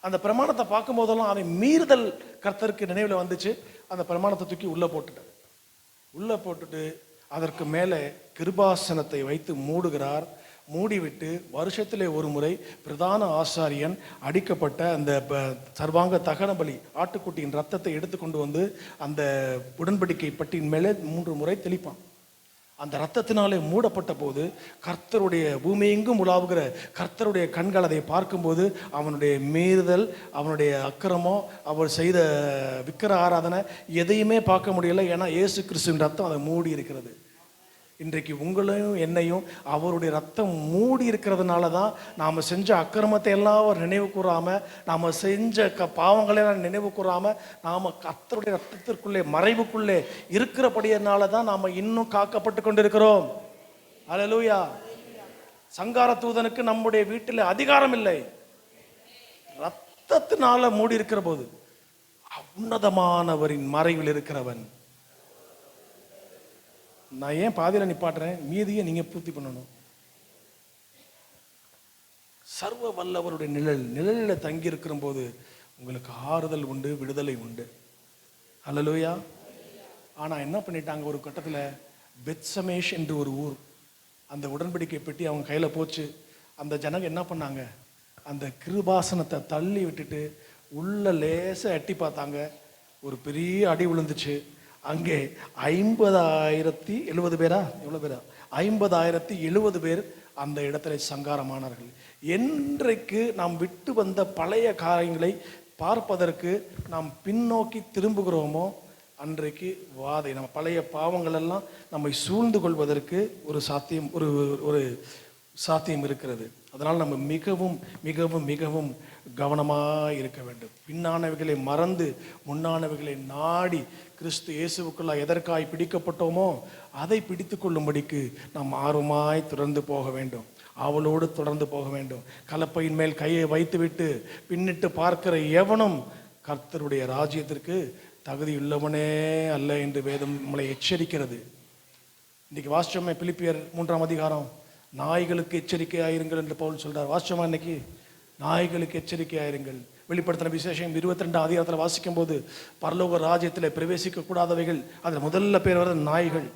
அந்த பிரமாணத்தை பார்க்கும் போதெல்லாம் அவன் மீறுதல் கர்த்தருக்கு நினைவில் வந்துச்சு. அந்த பிரமாணத்தை தூக்கி உள்ள போட்டுட்டு அதற்கு மேலே கிருபாசனத்தை வைத்து மூடுகிறார். மூடிவிட்டு வருஷத்திலே ஒரு முறை பிரதான ஆசாரியன் அடிக்கப்பட்ட அந்த சர்வாங்க தகன பலி ஆட்டுக்குட்டியின் ரத்தத்தை எடுத்து கொண்டு அந்த உடன்படிக்கை பட்டியின் மேலே 3 முறை தெளிப்பான். அந்த ரத்தத்தினாலே மூடப்பட்ட போது கர்த்தருடைய பூமி எங்கும் உலாவுகிற கர்த்தருடைய கண்கள் அதை பார்க்கும்போது அவனுடைய மீறுதல், அவனுடைய அக்கிரமம், அவர் செய்த விக்கிர ஆராதனை எதையுமே பார்க்க முடியல. ஏன்னா இயேசு கிறிஸ்துவின் ரத்தம் அதை மூடி இருக்கிறது. இன்றைக்கு உங்களையும் என்னையும் அவருடைய ரத்தம் மூடி இருக்கிறதுனால தான் நாம் செஞ்ச அக்கிரமத்தை எல்லாம் அவர் நினைவு கூறாமல், நாம் செஞ்ச பாவங்களெல்லாம் நினைவு கூறாமல், நாம் கர்த்தருடைய ரத்தத்திற்குள்ளே மறைவுக்குள்ளே இருக்கிறபடியனால தான் நாம் இன்னும் காக்கப்பட்டு கொண்டிருக்கிறோம். அல்லேலூயா. சங்கார தூதனுக்கு நம்முடைய வீட்டில் அதிகாரம் இல்லை. ரத்தத்தினால மூடி இருக்கிற போது உன்னதமானவரின் மறைவில் இருக்கிறவன். நான் ஏன் பாதியில நிப்பாட்டுறேன், மீதியை நீங்க பூர்த்தி பண்ணணும். சர்வ வல்லவருடைய நிழலில் தங்கி இருக்கிற போது உங்களுக்கு ஆறுதல் உண்டு, விடுதலை உண்டு. அல்லேலூயா. ஆனா என்ன பண்ணிட்டாங்க, ஒரு கட்டத்துல பெத்சமேஷ் என்று ஒரு ஊர், அந்த உடன்படிக்கை பெட்டி அவங்க கையில போச்சு. அந்த ஜனங்க என்ன பண்ணாங்க, அந்த கிருபாசனத்தை தள்ளி விட்டுட்டு உள்ள லேசா எட்டி பார்த்தாங்க. ஒரு பெரிய அடி விழுந்துச்சு. அங்கே 50,070 பேரா, எவ்வளவு பேரா, 50,070 பேர் அந்த இடத்துல சங்காரமானார்கள். என்றைக்கு நாம் விட்டு வந்த பழைய காரியங்களை பார்ப்பதற்கு நாம் பின்னோக்கி திரும்புகிறோமோ அன்றைக்கு நம்ம பழைய பாவங்கள் எல்லாம் நம்மை சூழ்ந்து கொள்வதற்கு ஒரு சாத்தியம் இருக்கிறது. அதனால் நம்ம மிகவும் மிகவும் மிகவும் கவனமாக இருக்க வேண்டும். பின்னானவைகளை மறந்து முன்னானவைகளை நாடி கிறிஸ்து இயேசுவுக்குள்ள எதற்காய் பிடிக்கப்பட்டோமோ அதை பிடித்து கொள்ளும்படிக்கு நாம் ஆர்வமாய் தொடர்ந்து போக வேண்டும். அவளோடு தொடர்ந்து போக வேண்டும். கலப்பையின் மேல் கையை வைத்துவிட்டு பின்னிட்டு பார்க்கிற எவனும் கர்த்தருடைய ராஜ்யத்திற்கு தகுதியுள்ளவனே அல்ல என்று வேதம் நம்மளை எச்சரிக்கிறது. இன்னைக்கு வாசிச்சோமே பிலிப்பியர் 3ஆம் அதிகாரம், நாய்களுக்கு எச்சரிக்கையாயிருங்கள் என்று பவுல் சொல்றார். வாசிச்சோமா இன்னைக்கு, நாய்களுக்கு எச்சரிக்கையாயிருங்கள். வெளிப்படுத்தின விசேஷம் 22ஆம் அதிகாரத்தில் வாசிக்கும் போது பரலோக ராஜ்யத்தில் பிரவேசிக்க கூடாதவைகள் அதில் முதல்ல பேர் வர்றது நாய்கள்.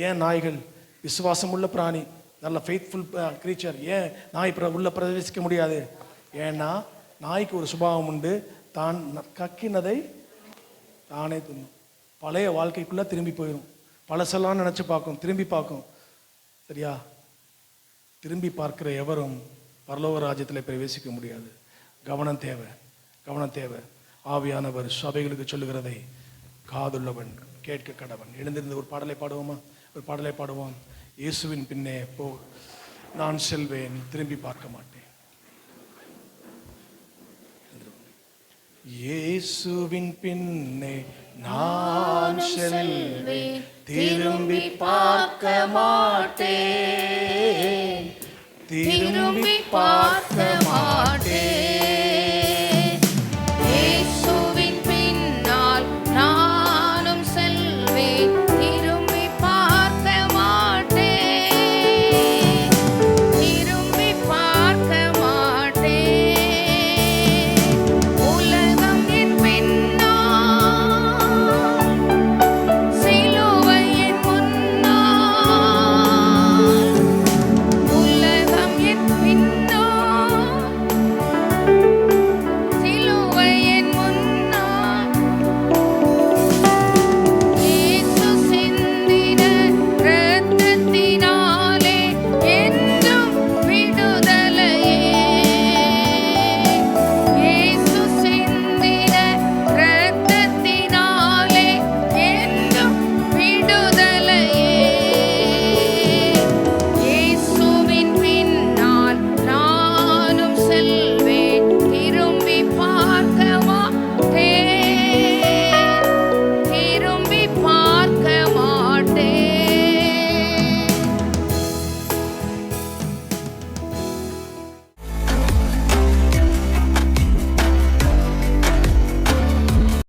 ஏன் நாய்கள்? விசுவாசம் உள்ள பிராணி, நல்ல ஃபெய்த்ஃபுல் கிரீச்சர். ஏன் நாய் உள்ள பிரவேசிக்க முடியாது? ஏன்னா நாய்க்கு ஒரு சுபாவம் உண்டு, தான் கக்கினதை தானே தின்னும். பழைய வாழ்க்கைக்குள்ள திரும்பி போயிடும். பழசெல்லாம் நினைச்சு பார்க்கும், திரும்பி பார்க்கும். சரியா? திரும்பி பார்க்கிற எவரும் பரலோக ராஜ்யத்தில் பிரவேசிக்க முடியாது. கவனம் தேவை, கவனம் தேவை. ஆவியானவர் சபைகளுக்கு சொல்லுகிறதை காதுள்ளவன் கேட்க கடவன். எழுந்திருந்து ஒரு பாடலை பாடுவோமா? ஒரு பாடலை பாடுவோம். இயேசுவின் பின்னே போ, நான் செல்வேன், திரும்பி பார்க்க மாட்டேன். இயேசுவின் பின்னே நான் செல்வேன், திரும்பி பார்க்க மாட்டேன், திரும்பி பார்க்க